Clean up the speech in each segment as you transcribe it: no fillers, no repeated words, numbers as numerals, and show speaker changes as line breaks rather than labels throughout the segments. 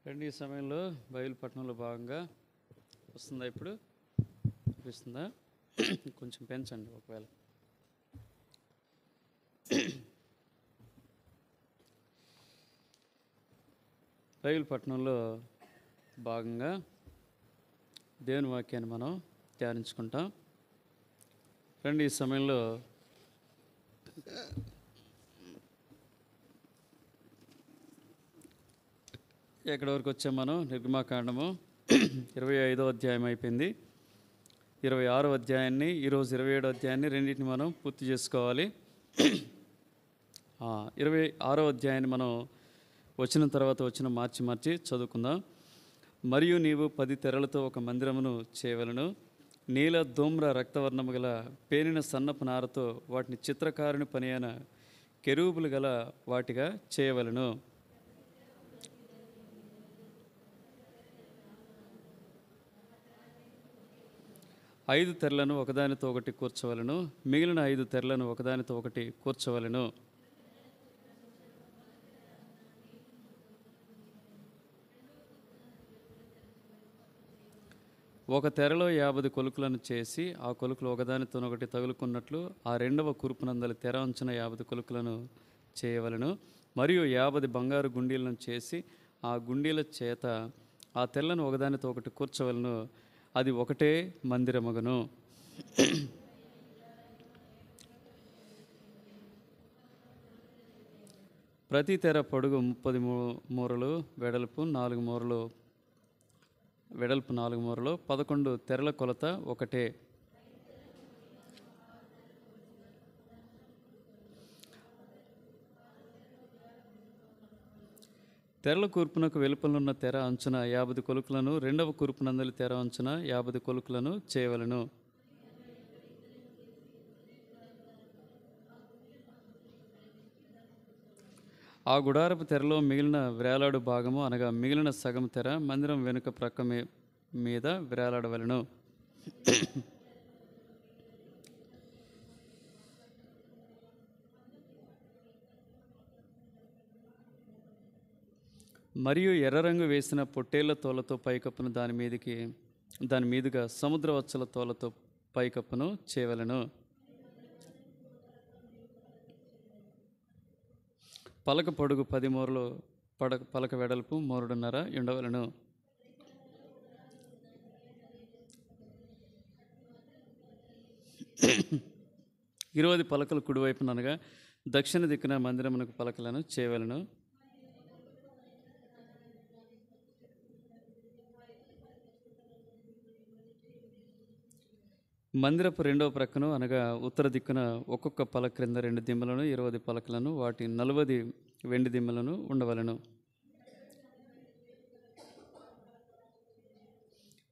రండి ఈ సమయంలో బైబిల్ పట్టణంలో భాగంగా వస్తుందా? ఇప్పుడు చూపిస్తుందా? కొంచెం పెంచండి ఒకవేళ. బైబిల్ పట్టణంలో భాగంగా దేవుని వాక్యాన్ని మనం ధ్యానించుకుంటాం. రండి ఈ సమయంలో ఎక్కడి వరకు వచ్చాం మనం? నిర్గమాకాండము 25వ అధ్యాయం అయిపోయింది. 26వ అధ్యాయాన్ని, ఈరోజు 27వ అధ్యాయాన్ని రెండింటిని మనం పూర్తి చేసుకోవాలి. 26వ అధ్యాయాన్ని మనం వచ్చిన తర్వాత మార్చి చదువుకుందాం. మరియు నీవు 10 తెరలతో ఒక మందిరమును చేయవలను. నీల ధూమ్ర రక్తవర్ణము గల పేనిన సన్నపు నారతో వాటిని చిత్రకారుని పని అయిన కెరూబులు గల వాటిగా చేయవలను. ఐదు తెరలను ఒకదానితో ఒకటి కూర్చోవలను. మిగిలిన 5 తెరలను ఒకదానితో ఒకటి కూర్చోవలను. ఒక తెరలో 50 కొలుకులను చేసి ఆ కొలుకులు ఒకదానితోనొకటి తగులుకున్నట్లు ఆ రెండవ కూర్పునందలి తెర అంచున 50 కొలుకులను చేయవలను. మరియు 50 బంగారు గుండీలను చేసి ఆ గుండీల చేత ఆ తెరలను ఒకదానితో ఒకటి కూర్చోవలను. అది ఒకటే మందిరమగును. ప్రతి తెర పొడుగు 30 మూరలు, వెడల్పు 4 మూరలు. 11 తెరల కొలత ఒకటే. తెరల కూర్పునకు వెలుపలనున్న తెర అంచున 50 కొలుకులను, రెండవ కూర్పునందలి తెర అంచున 50 కొలుకులను చేయవలను. ఆ గుడారపు తెరలో మిగిలిన వేలాడు భాగము అనగా మిగిలిన సగం తెర మందిరం వెనుక ప్రక్క మీద వేలాడవలను. మరియు ఎర్ర రంగు వేసిన పొట్టేళ్ల తోలతో పైకప్పును దాని మీదుగా సముద్రవచ్చల తోలతో పైకప్పును చేయవలను. పలక పొడుగు 10 మూరలు, పలక వెడల్పు 3.5 ఉండవలను. ఇరువది పలకలు కుడివైపున అనగా దక్షిణ దిక్కున మందిరమునకు పలకలను చేయవలను. మందిరపు రెండవ ప్రక్కను అనగా ఉత్తర దిక్కున ఒక్కొక్క పలక క్రింద 2 దిమ్మలను, 20 పలకలను, వాటి 40 వెండి దిమ్మలను ఉండవలను.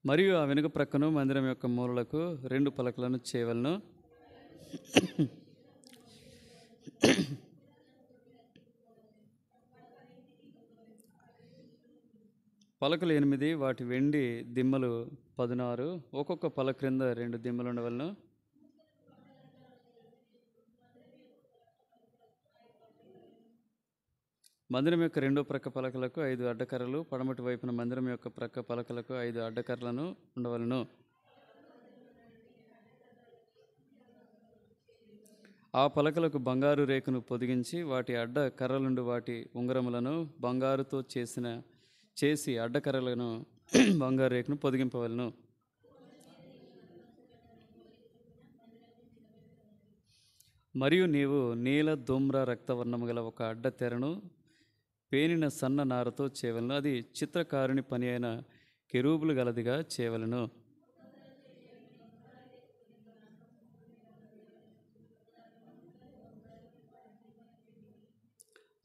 మరియు ఆ వెనుక ప్రక్కను మందిరం యొక్క మూలలకు 2 పలకలను చేయవలను. పలకలు 8, వాటి వెండి దిమ్మలు 16, ఒక్కొక్క పలక క్రింద 2 దిమ్మలు ఉండవలను. మందిరం యొక్క రెండో ప్రక్క పలకలకు 5 అడ్డకర్రలు, పడమటి వైపున మందిరం యొక్క ప్రక్క పలకలకు 5 అడ్డకర్రలను ఉండవలను. ఆ పలకలకు బంగారు రేకును పొదిగించి వాటి అడ్డ కర్రలుండి వాటి ఉంగరములను బంగారుతో చేసి అడ్డకర్రలను బంగారు రేకును పొదిగింపవలను. మరియు నీవు నీల ధూమ్ర రక్తవర్ణము గల ఒక అడ్డ తెరను పేనిన సన్న నారతో చేయవలను. అది చిత్రకారుని పని అయిన కెరూబులు గలదిగా చేయవలను.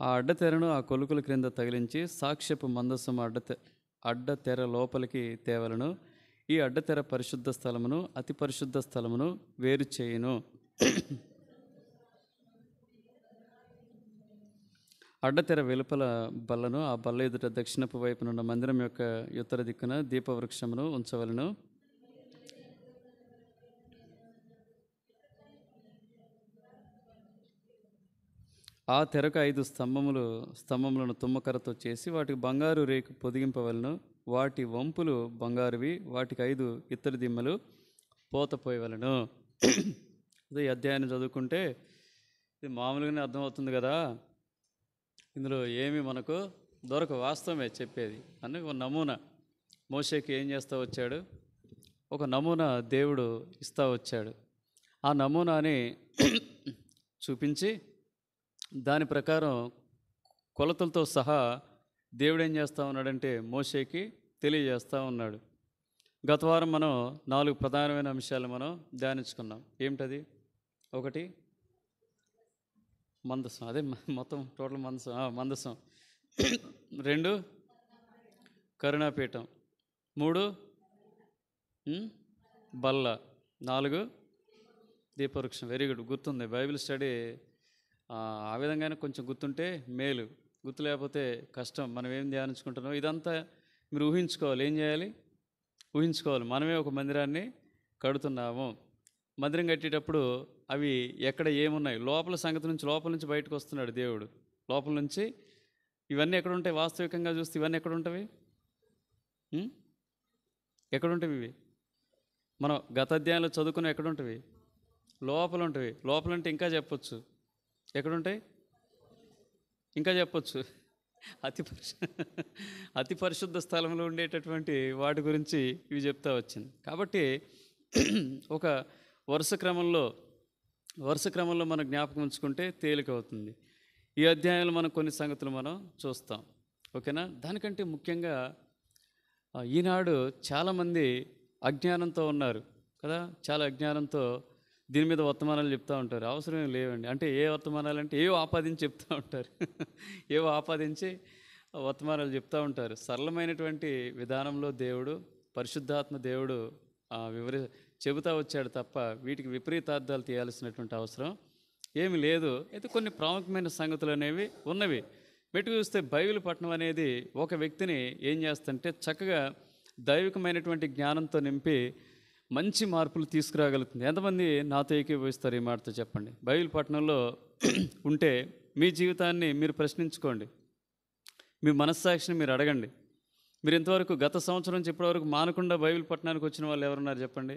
ఆ అడ్డతెరను ఆ కొలుకుల క్రింద తగిలించి సాక్ష్యపు మందసము అడ్డతెర లోపలికి తేవలను. ఈ అడ్డతెర పరిశుద్ధ స్థలమును అతి పరిశుద్ధ స్థలమును వేరు చేయును. అడ్డతెర వెలుపల బల్లను, ఆ బల్ల ఎదుట దక్షిణపు వైపునున్న మందిరం యొక్క ఉత్తర దిక్కున దీపవృక్షమును ఉంచవలను. ఆ తెరకు 5 స్తంభములను తుమ్మకర్రతో చేసి వాటికి బంగారు రేకు పొదిగింపవలను. వాటి వంపులు బంగారువి, వాటికి 5 ఇత్తడి దిమ్మలు పోతపోయవలను. అదే ఈ అధ్యాయాన్ని చదువుకుంటే ఇది మామూలుగానే అర్థమవుతుంది కదా, ఇందులో ఏమి మనకు వాస్తవమే చెప్పేది అని ఒక నమూనా. మోషేకి ఏం చేస్తూ వచ్చాడు, ఒక నమూనా దేవుడు ఇస్తూ వచ్చాడు. ఆ నమూనాని చూపించి దాని ప్రకారం కొలతలతో సహా దేవుడు ఏం చేస్తూ ఉన్నాడంటే మోషేకి తెలియజేస్తూ ఉన్నాడు. గత వారం మనం 4 ప్రధానమైన అంశాలు మనం ధ్యానించుకున్నాం. ఏమిటది? ఒకటి మందసం, అదే మొత్తం టోటల్ మందసం. 2 కరుణాపీఠం. 3 బల్ల. 4 దీపవృక్షం. వెరీ గుడ్, గుర్తుంది. బైబిల్ స్టడీ ఆ విధంగానే కొంచెం గుర్తుంటే మేలు, గుర్తు లేకపోతే కష్టం. మనం ఏం ధ్యానించుకుంటున్నాం ఇదంతా మీరు ఊహించుకోవాలి. ఏం చేయాలి? ఊహించుకోవాలి. మనమే ఒక మందిరాన్ని కడుతున్నాము. మందిరం కట్టేటప్పుడు అవి ఎక్కడ ఏమున్నాయి, లోపల సంగతి నుంచి లోపల నుంచి బయటకు వస్తున్నాడు దేవుడు. లోపల నుంచి ఇవన్నీ ఎక్కడ ఉంటాయి? వాస్తవికంగా చూస్తే ఇవన్నీ ఎక్కడ ఉంటాయి? ఎక్కడుంటాయి ఇవి? మనం గత అధ్యాయంలో చదువుకున్న ఎక్కడ ఉంటాయి? లోపల ఉంటాయి. లోపల అంటే ఇంకా చెప్పొచ్చు. ఎక్కడుంటాయి? ఇంకా చెప్పొచ్చు. అతి పరిశుద్ధ స్థలంలో ఉండేటటువంటి వాటి గురించి ఇవి చెప్తా వచ్చింది. కాబట్టి ఒక వరుస క్రమంలో మనం జ్ఞాపకం ఉంచుకుంటే తేలిక అవుతుంది. ఈ అధ్యాయంలో మనం కొన్ని సంగతులు మనం చూస్తాం. ఓకేనా? దానికంటే ముఖ్యంగా ఈనాడు చాలామంది అజ్ఞానంతో ఉన్నారు కదా. చాలా అజ్ఞానంతో దీని మీద వర్తమానాలు చెప్తూ ఉంటారు. అవసరమే లేవండి అంటే ఏ వర్తమానాలు అంటే ఏవో ఆపాదించి చెప్తూ ఉంటారు. ఏవో ఆపాదించి వర్తమానాలు చెప్తూ ఉంటారు. సరళమైనటువంటి విధానంలో దేవుడు, పరిశుద్ధాత్మ దేవుడు చెబుతూ వచ్చాడు తప్ప వీటికి విపరీతార్థాలు తీయాల్సినటువంటి అవసరం ఏమి లేదు. అయితే కొన్ని ప్రాముఖ్యమైన సంగతులు అనేవి ఉన్నవి. మెట్టు చూస్తే బైబిల్ పట్టణం అనేది ఒక వ్యక్తిని ఏం చేస్తుంటే చక్కగా దైవికమైనటువంటి జ్ఞానంతో నింపి మంచి మార్పులు తీసుకురాగలుగుతుంది. ఎంతమంది నాతో ఏకీభవిస్తారు ఈ మాటతో చెప్పండి? బైబిల్ పట్టణంలో ఉంటే మీ జీవితాన్ని మీరు ప్రశ్నించుకోండి. మీ మనస్సాక్షిని మీరు అడగండి. మీరు ఇంతవరకు గత సంవత్సరం నుంచి ఇప్పటివరకు మానకుండా బైబిల్ పట్టణానికి వచ్చిన వాళ్ళు ఎవరున్నారు చెప్పండి?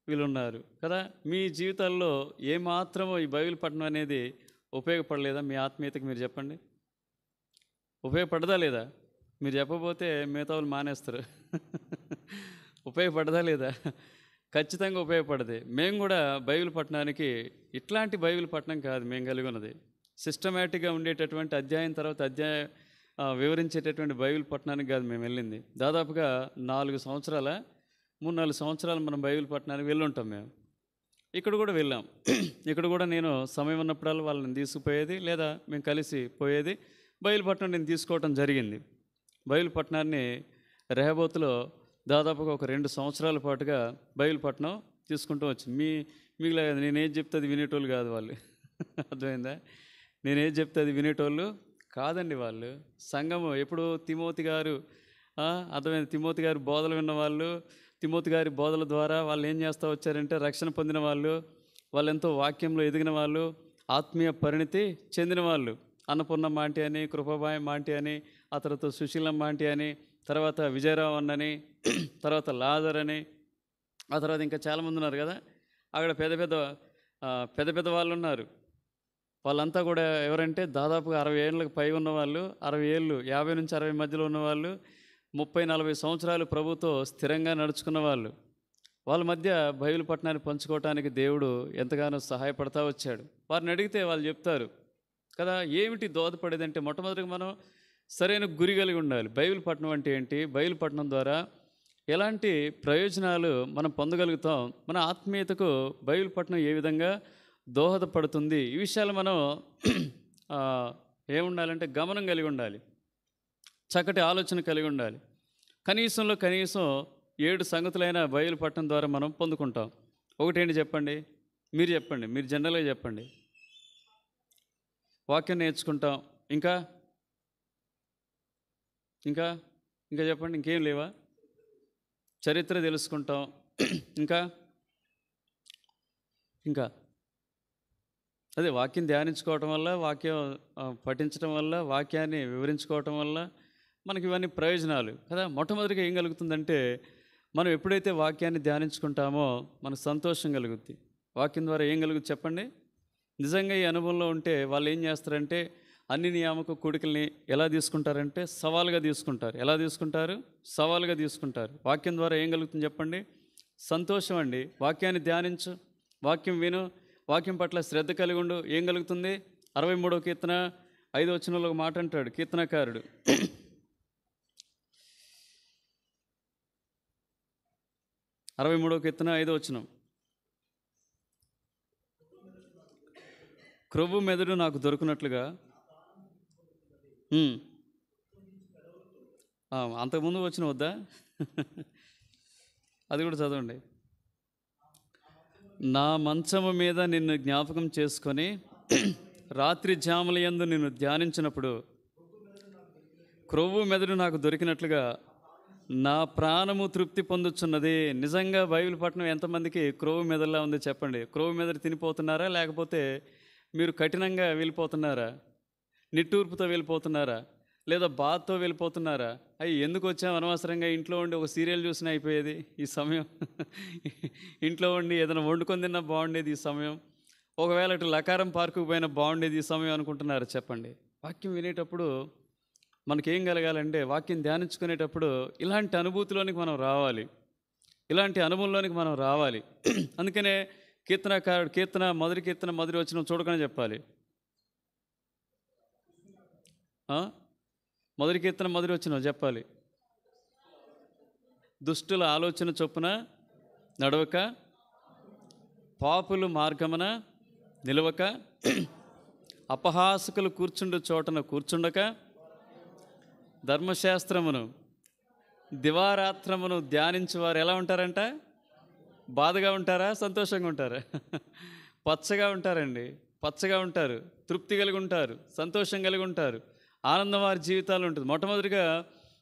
వీళ్ళున్నారు కదా. మీ జీవితాల్లో ఏమాత్రమో ఈ బైబిల్ పట్టణం అనేది ఉపయోగపడలేదా? మీ ఆత్మీయతకి మీరు చెప్పండి. ఉపయోగపడదా లేదా? మీరు చెప్పబోతే మిగతా వాళ్ళు మానేస్తారు. ఉపయోగపడదా లేదా? ఖచ్చితంగా ఉపయోగపడదు. మేము కూడా బైబిల్ పట్టణానికి ఇట్లాంటి బైబిల్ పట్టణం కాదు మేము కలిగి ఉన్నది. సిస్టమేటిక్గా ఉండేటటువంటి అధ్యాయం తర్వాత అధ్యాయం వివరించేటటువంటి బైబిల్ పట్టణానికి కాదు మేము వెళ్ళింది. దాదాపుగా 3-4 సంవత్సరాలు మనం బైబిల్ పట్టణానికి వెళ్ళుంటాం. మేము ఇక్కడ కూడా వెళ్ళాం. ఇక్కడ కూడా నేను సమయం ఉన్నప్పుడల్లా వాళ్ళని తీసుకుపోయేది, లేదా మేము కలిసి పోయేది. బైబిల్ పట్టణం నేను తీసుకోవటం జరిగింది. బైబిల్ పట్టణాన్ని రెహబోతులో దాదాపుగా ఒక 2 సంవత్సరాల పాటుగా బైబిల్ పట్టణం తీసుకుంటూ వచ్చింది. మీకు నేనేది చెప్తే అది వినేటోళ్ళు కాదు వాళ్ళు. అర్థమైందా? నేనేది చెప్తే అది వినేటోళ్ళు కాదండి వాళ్ళు. సంఘము ఎప్పుడు తిమోతి గారు అర్థమైంది. తిమోతి గారి బోధలు విన్నవాళ్ళు, తిమోతి గారి బోధల ద్వారా వాళ్ళు ఏం చేస్తూ వచ్చారంటే రక్షణ పొందిన వాళ్ళు, వాళ్ళు ఎంతో వాక్యంలో ఎదిగిన వాళ్ళు, ఆత్మీయ పరిణితి చెందిన వాళ్ళు. అన్నపూర్ణమ్మ ఆంటీ అని, కృపాబాయమ్మ ఆంటీ అని, ఆ తర్వాత సుశీలమ్మ ఆంటీ అని, తర్వాత విజయరావు అన్నని, తర్వాత లాజర్ అని, ఆ తర్వాత ఇంకా చాలామంది ఉన్నారు కదా. అక్కడ పెద్ద పెద్ద వాళ్ళు ఉన్నారు. వాళ్ళంతా కూడా ఎవరంటే దాదాపుగా 60 ఏళ్ళకి పై ఉన్నవాళ్ళు, 60 ఏళ్ళు 50 నుంచి 60 మధ్యలో ఉన్నవాళ్ళు, 30-40 సంవత్సరాలు ప్రభుతో స్థిరంగా నడుచుకున్న వాళ్ళు. వాళ్ళ మధ్య బైబిల్ పట్టణాన్ని పంచుకోవటానికి దేవుడు ఎంతగానో సహాయపడతా వచ్చాడు. వారిని అడిగితే వాళ్ళు చెప్తారు కదా. ఏమిటి దోహదపడేదంటే మొట్టమొదటిగా మనం సరైన గురి కలిగి ఉండాలి. బైబిల్ పట్టణం అంటే ఏంటి? బైబిల్ పట్టణం ద్వారా ఎలాంటి ప్రయోజనాలు మనం పొందగలుగుతాం? మన ఆత్మీయతకు బైబిల్ పట్టణం ఏ విధంగా దోహదపడుతుంది? ఈ విషయాలు మనం ఏముండాలంటే గమనం కలిగి ఉండాలి, చక్కటి ఆలోచన కలిగి ఉండాలి. కనీసం 7 సంగతులైన బైబిల్ పట్టణం ద్వారా మనం పొందుకుంటాం. ఒకటేంటి చెప్పండి? మీరు చెప్పండి. మీరు జనరల్గా చెప్పండి. వాక్యం నేర్చుకుంటాం. ఇంకా ఇంకా ఇంకా చెప్పండి. ఇంకేం లేవా? చరిత్ర తెలుసుకుంటాం. ఇంకా ఇంకా అదే వాక్యం ధ్యానించుకోవటం వల్ల, వాక్యం పఠించడం వల్ల, వాక్యాన్ని వివరించుకోవటం వల్ల మనకి ఇవన్నీ ప్రయోజనాలు కదా. మొట్టమొదటిగా ఏం కలుగుతుందంటే, మనం ఎప్పుడైతే వాక్యాన్ని ధ్యానించుకుంటామో మనకు సంతోషం కలుగుద్ది. వాక్యం ద్వారా ఏం కలుగుతుంది చెప్పండి? నిజంగా ఈ అనుభవంలో ఉంటే వాళ్ళు ఏం చేస్తారంటే, అన్ని నియామక కూడికల్ని ఎలా తీసుకుంటారంటే సవాలుగా తీసుకుంటారు. ఎలా తీసుకుంటారు? సవాలుగా తీసుకుంటారు. వాక్యం ద్వారా ఏం కలుగుతుంది చెప్పండి? సంతోషం అండి. వాక్యాన్ని ధ్యానించు, వాక్యం విను, వాక్యం పట్ల శ్రద్ధ కలిగి ఉండు. ఏం కలుగుతుంది? 63వ కీర్తన 5వ వచనంలో ఒక మాట అంటాడు కీర్తనకారుడు. 63వ కీర్తన 5వ వచనం, క్రొవ్వు మెదడు నాకు దొరుకునట్లుగా. అంతకుముందు వచ్చిన వద్దా? అది కూడా చదవండి. నా మంచము మీద నిన్ను జ్ఞాపకం చేసుకొని రాత్రి జాముల యందు నిన్ను ధ్యానించినప్పుడు క్రొవ్వు మెదడు నాకు దొరికినట్లుగా నా ప్రాణము తృప్తి పొందుచున్నది. నిజంగా బైబిల్ పట్టణం ఎంతమందికి క్రొవ్వు మెదడులా ఉంది చెప్పండి? క్రొవ్వు మెదడు తినిపోతున్నారా, లేకపోతే మీరు కఠినంగా వెళ్ళిపోతున్నారా, నిట్టూర్పుతో వెళ్ళిపోతున్నారా, లేదా బాధతో వెళ్ళిపోతున్నారా? అయ్యి ఎందుకు వచ్చాం అనవసరంగా, ఇంట్లో ఉండి ఒక సీరియల్ చూసినా అయిపోయేది ఈ సమయం, ఇంట్లో ఉండి ఏదైనా వండుకొని తిన్నా బాగుండేది ఈ సమయం, ఒకవేళ ఇటు లకారం పార్కుకు పోయినా బాగుండేది ఈ సమయం అనుకుంటున్నారు చెప్పండి? వాక్యం వినేటప్పుడు మనకేం కలగాలంటే, వాక్యం ధ్యానించుకునేటప్పుడు ఇలాంటి అనుభూతిలోనికి మనం రావాలి, ఇలాంటి అనుభవంలోనికి మనం రావాలి. అందుకనే మొదటి కీర్తన మొదటి వచనం చూడకనే చెప్పాలి. మొదటి కీర్తన మొదటి వచనం చెప్పాలి. దుష్టుల ఆలోచన చొప్పున నడవక, పాపులు మార్గమున నిలవక, అపహాసకులు కూర్చుండు చోటన కూర్చుండక, ధర్మశాస్త్రమును దివారాత్రమును ధ్యానించేవారు ఎలా ఉంటారంట? బాధగా ఉంటారా, సంతోషంగా ఉంటారా? పచ్చగా ఉంటారండి. పచ్చగా ఉంటారు, తృప్తి కలిగి ఉంటారు, సంతోషం కలిగి ఉంటారు, ఆనందం వారి జీవితాలు ఉంటుంది. మొట్టమొదటిగా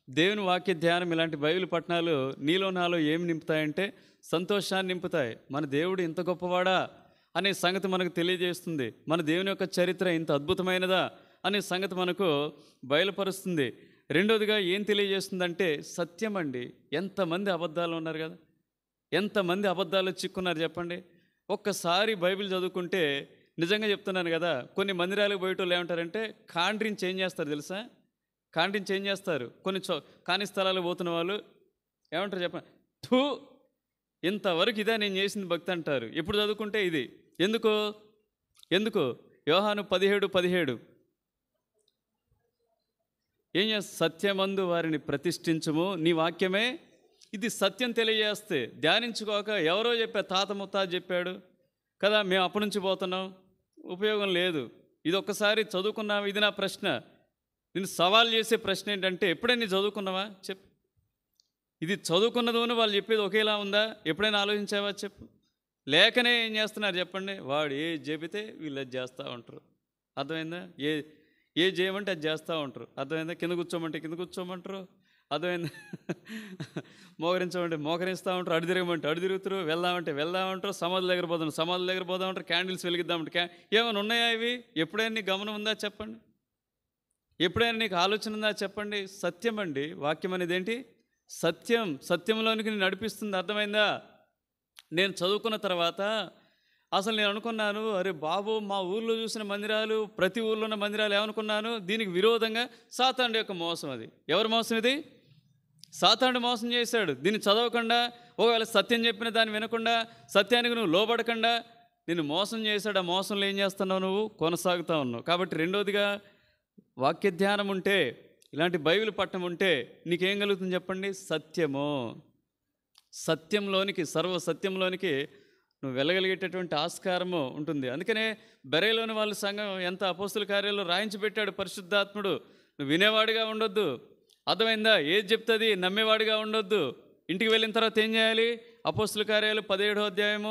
దేవుని వాక్య ధ్యానం, ఇలాంటి బైబిల్ పట్టణాలు నీలో నాలో ఏమి నింపుతాయంటే సంతోషాన్ని నింపుతాయి. మన దేవుడు ఇంత గొప్పవాడా అనే సంగతి మనకు తెలియజేస్తుంది. మన దేవుని యొక్క చరిత్ర ఇంత అద్భుతమైనదా అనే సంగతి మనకు బయలుపరుస్తుంది. రెండోదిగా ఏం తెలియజేస్తుందంటే సత్యం అండి. ఎంతమంది అబద్ధాలు ఉన్నారు కదా, ఎంతమంది అబద్ధాలు చిక్కున్నారు చెప్పండి? ఒక్కసారి బైబిల్ చదువుకుంటే, నిజంగా చెప్తున్నాను కదా, కొన్ని మందిరాలకు పోయేటోళ్ళు ఏమంటారంటే కాండ్రించి ఏం చేస్తారు తెలుసా? కాండ్రించి ఏం చేస్తారు? కాని స్థలాలకు పోతున్న వాళ్ళు ఏమంటారు చెప్పండి? థూ, ఇంతవరకు ఇదే నేను చేసింది భక్తి అంటారు. ఎప్పుడు చదువుకుంటే ఇది. ఎందుకు యోహాను 17:17 ఏం చేస్తా? సత్యమందు వారిని ప్రతిష్ఠించుము, నీ వాక్యమే ఇది సత్యం తెలియజేస్తే. ధ్యానించుకోక ఎవరో తాత ముత్తాత చెప్పాడు కదా, మేము అప్పటి నుంచి పోతున్నాం, ఉపయోగం లేదు. ఇది ఒక్కసారి చదువుకున్నావా? ఇది నా ప్రశ్న, నేను సవాల్ చేసే ప్రశ్న ఏంటంటే, ఎప్పుడైనా చదువుకున్నావా చెప్పు? ఇది చదువుకున్నదోను వాళ్ళు చెప్పేది ఒకేలా ఉందా? ఎప్పుడైనా ఆలోచించావా చెప్పు? లేకనే ఏం చేస్తున్నారు చెప్పండి? వాడు ఏది చెబితే వీళ్ళు అది చేస్తూ ఉంటారు. అర్థమైందా? ఏ చేయమంటే అది చేస్తూ ఉంటారు. అర్థమైందా? కింద కూర్చోమంటే కింద కూర్చోమంటారు. అర్థమైందా? మోకరించమంటే మోకరిస్తూ ఉంటారు. అడు తిరగమంటే అడు తిరుగుతారు. వెళ్దామంటే వెళ్దామంటారు. సమాధుల దగ్గర పోదామంటారు. క్యాండిల్స్ వెలిగిద్దామంటే ఏమైనా ఉన్నాయా ఇవి? ఎప్పుడైనా నీకు గమనం ఉందా చెప్పండి? ఎప్పుడైనా నీకు ఆలోచన ఉందా చెప్పండి? సత్యం అండి. వాక్యం అనేది ఏంటి? సత్యం. సత్యంలోనికి నేను నడిపిస్తుంది. అర్థమైందా? నేను చదువుకున్న తర్వాత అసలు నేను అనుకున్నాను, అరే బాబు, మా ఊర్లో చూసిన మందిరాలు, ప్రతి ఊర్లో ఉన్న మందిరాలు ఏమనుకున్నాను? దీనికి విరోధంగా సాతానుడి యొక్క మోసం. అది ఎవరి మోసం? ఇది సాతానుడు మోసం చేశాడు. దీన్ని చదవకుండా, ఒకవేళ సత్యం చెప్పిన దాన్ని వినకుండా, సత్యానికి నువ్వు లోబడకుండా నిన్ను మోసం చేశాడు. ఆ మోసంలో ఏం చేస్తున్నావు? నువ్వు కొనసాగుతూ ఉన్నావు. కాబట్టి రెండోదిగా వాక్య ధ్యానం ఉంటే, ఇలాంటి బైబిల్ పట్టణం ఉంటే నీకేం కలుగుతుంది చెప్పండి? సత్యము. సత్యంలోనికి, సర్వ సత్యంలోనికి నువ్వు వెళ్ళగలిగేటటువంటి ఆస్కారము ఉంటుంది. అందుకనే బెరేలోని వాళ్ళ సంఘం ఎంత అపోస్తుల కార్యాల్లో రాయించి పెట్టాడు పరిశుద్ధాత్ముడు. నువ్వు వినేవాడిగా ఉండొద్దు. అర్థమైందా? ఏది చెప్తుంది నమ్మేవాడిగా ఉండొద్దు. ఇంటికి వెళ్ళిన తర్వాత ఏం చేయాలి? అపోస్తుల కార్యాలు 17వ అధ్యాయం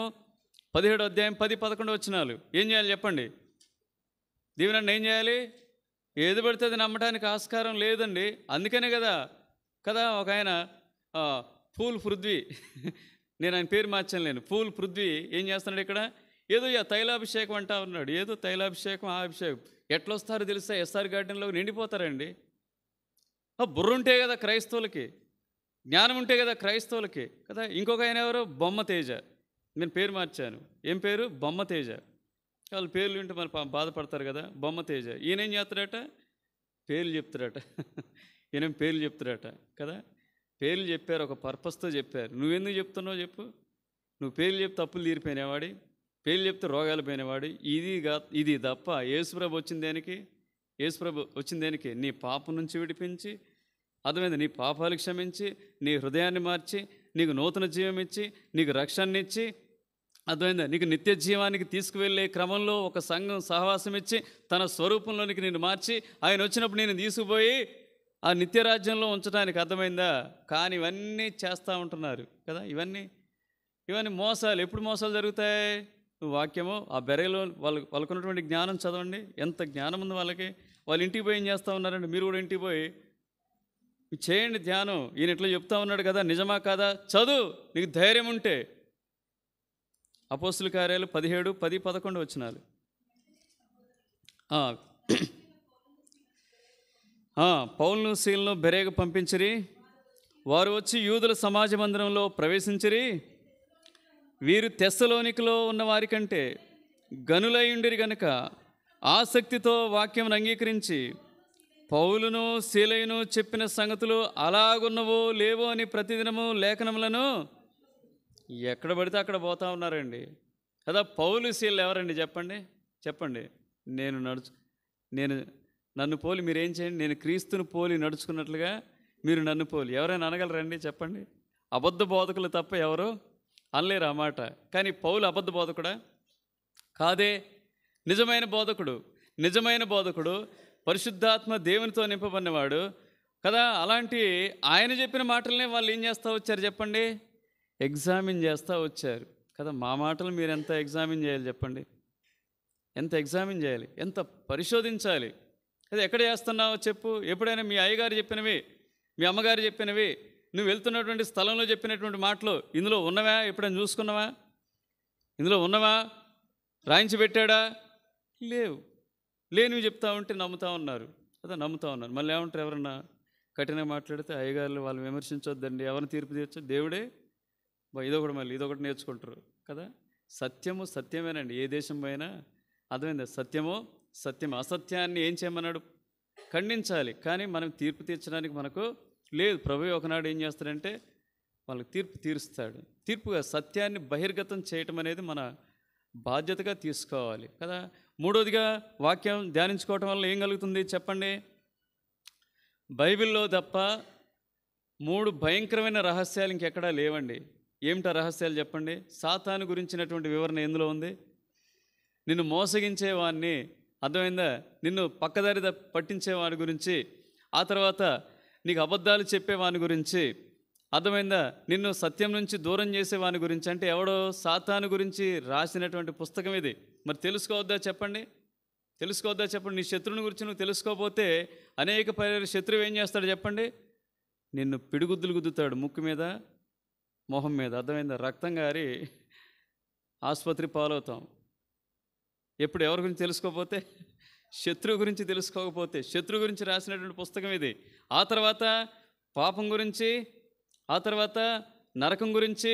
10-11 వచనాలు ఏం చేయాలి చెప్పండి? దీవెనన్ను ఏం చేయాలి? ఏది పడుతుంది నమ్మటానికి ఆస్కారం లేదండి. అందుకనే కదా ఒక ఆయన ఫూల్ పృథ్వీ, నేను ఆయన పేరు మార్చలేను, ఫూల్ పృథ్వీ ఏం చేస్తున్నాడు ఇక్కడ? ఏదో తైలాభిషేకం అంటా ఉన్నాడు. ఏదో తైలాభిషేకం, ఆ అభిషేకం ఎట్లొస్తారో తెలుసా? ఎస్ఆర్ గార్డెన్లో నిండిపోతారండి. బుర్ర ఉంటే కదా క్రైస్తవులకి, జ్ఞానం ఉంటే కదా క్రైస్తవులకి కదా. ఇంకొక ఆయన ఎవరు? బొమ్మ తేజ. నేను పేరు మార్చాను. ఏం పేరు? బొమ్మ తేజ. వాళ్ళు పేర్లు వింటే మరి బాధపడతారు కదా. బొమ్మ తేజ. ఈయనేం చేస్తాడట? పేర్లు చెప్తాడట. ఈయనేం పేర్లు చెప్తాడట కదా. పేర్లు చెప్పారు, ఒక పర్పస్తో చెప్పారు. నువ్వెందుకు చెప్తున్నావు చెప్పు? నువ్వు పేర్లు చెప్తే అప్పులు తీరిపోయినవాడి, పేర్లు చెప్తే రోగాలు పోయినవాడి. ఇది తప్ప యేసుప్రభు వచ్చిన దేనికి? యేసుప్రభు వచ్చిన దేనికి? నీ పాపం నుంచి విడిపించి, అర్థమైంది, నీ పాపాలు క్షమించి, నీ హృదయాన్ని మార్చి, నీకు నూతన జీవం ఇచ్చి, నీకు రక్షణ ఇచ్చి, అర్థమైందా, నీకు నిత్య జీవానికి తీసుకువెళ్ళే క్రమంలో ఒక సంఘం సహవాసం ఇచ్చి తన స్వరూపంలోనికి నేను మార్చి, ఆయన వచ్చినప్పుడు నేను తీసుకుపోయి ఆ నిత్య రాజ్యంలో ఉంచడానికి. అర్థమైందా? కానీ ఇవన్నీ చేస్తూ ఉంటున్నారు కదా. ఇవన్నీ మోసాలు. ఎప్పుడు మోసాలు జరుగుతాయి? వాక్యము ఆ బెరలో వాళ్ళకున్నటువంటి జ్ఞానం చదవండి. ఎంత జ్ఞానం ఉంది వాళ్ళకి. వాళ్ళ ఇంటికి పోయి ఏం చేస్తూ ఉన్నారండి? మీరు కూడా ఇంటికి పోయి చేయండి ధ్యానం. ఈయన ఇట్లా చెప్తా ఉన్నాడు కదా, నిజమా కాదా చదువు, నీకు ధైర్యం ఉంటే. అపోస్తుల కార్యాలు 17, 10, 11 వచనాలు. పౌలును సీలను బెరేగ పంపించిరి. వారు వచ్చి యూదుల సమాజ మందిరంలో ప్రవేశించిరి. వీరు తెస్సలోనికలో ఉన్న వారి కంటే గనులయుండిరి గనుక ఆసక్తితో వాక్యం అంగీకరించి పౌలును సీలయును చెప్పిన సంగతులు అలాగున్నవో లేవో అని ప్రతిదినము లేఖనములను ఎక్కడ పడితే అక్కడ పోతా ఉన్నారండి కదా. పౌలు సీలు ఎవరండి చెప్పండి. నేను నన్ను పోలి మీరేం చేయండి? నేను క్రీస్తును పోలి నడుచుకున్నట్లుగా మీరు నన్ను పోలి ఎవరైనా అనగలరండి? చెప్పండి. అబద్ధ బోధకులు తప్ప ఎవరు అనలేరు ఆ మాట. కానీ పౌలు అబద్ధ బోధకుడా? కాదే. నిజమైన బోధకుడు, పరిశుద్ధాత్మ దేవునితో నింపబడినవాడు కదా. అలాంటి ఆయన చెప్పిన మాటలనే వాళ్ళు ఏం చేస్తూ వచ్చారు చెప్పండి? ఎగ్జామిన్ చేస్తూ వచ్చారు కదా. మా మాటలు మీరు ఎంత ఎగ్జామిన్ చేయాలి చెప్పండి? ఎంత ఎగ్జామిన్ చేయాలి? ఎంత పరిశోధించాలి? అది ఎక్కడ చేస్తున్నావో చెప్పు. ఎప్పుడైనా మీ అయ్యగారు చెప్పినవి, మీ అమ్మగారు చెప్పినవి, నువ్వు వెళ్తున్నటువంటి స్థలంలో చెప్పినటువంటి మాటలు ఇందులో ఉన్నవా? ఎప్పుడైనా చూసుకున్నావా? ఇందులో ఉన్నవా? రాయించి పెట్టాడా? లేనివి చెప్తా ఉంటే నమ్ముతా ఉన్నారు. మళ్ళీ ఏమంటారు? ఎవరన్నా కఠినంగా మాట్లాడితే అయ్యగారులు వాళ్ళు విమర్శించొద్దండి, ఎవరిని తీర్పు తీర్చో దేవుడే. ఇదొకటి నేర్చుకుంటారు కదా. సత్యమేనండి. ఏ దేశం పోయినా అర్థమైందా? సత్యం. అసత్యాన్ని ఏం చేయమన్నాడు? ఖండించాలి. కానీ మనం తీర్పు తీర్చడానికి మనకు లేదు. ప్రభువు ఒకనాడు ఏం చేస్తాడంటే వాళ్ళకి తీర్పు తీరుస్తాడు. తీర్పుగా సత్యాన్ని బహిర్గతం చేయటం అనేది మన బాధ్యతగా తీసుకోవాలి కదా. మూడోదిగా వాక్యం ధ్యానించుకోవటం వల్ల ఏం కలుగుతుంది చెప్పండి? బైబిల్లో తప్ప 3 భయంకరమైన రహస్యాలు ఇంకెక్కడా లేవండి. ఏమిటా రహస్యాలు చెప్పండి? సాతాను గురించినటువంటి వివరణ ఎందులో ఉంది? నిన్ను మోసగించేవాడిని, అర్థమైందా, నిన్ను పక్కదారి పట్టించేవాని గురించి, ఆ తర్వాత నీకు అబద్ధాలు చెప్పేవాని గురించి, అర్థమైందా, నిన్ను సత్యం నుంచి దూరం చేసేవాని గురించి. అంటే ఎవడో సాతాను గురించి రాసినటువంటి పుస్తకం ఇది. మరి తెలుసుకోవద్దా చెప్పండి? నీ శత్రువుని గురించి నువ్వు తెలుసుకోకపోతే అనేక శత్రువు ఏం చేస్తాడు చెప్పండి? నిన్ను పిడిగుద్దులు గుద్దుతాడు, ముక్కు మీద, మొహం మీద. అర్థమైందా? రక్తం గారి ఆసుపత్రి పాలవుతాం. ఎప్పుడు ఎవరి గురించి తెలుసుకోకపోతే? శత్రువు గురించి తెలుసుకోకపోతే. శత్రువు గురించి రాసినటువంటి పుస్తకం ఇది. ఆ తర్వాత పాపం గురించి, ఆ తర్వాత నరకం గురించి,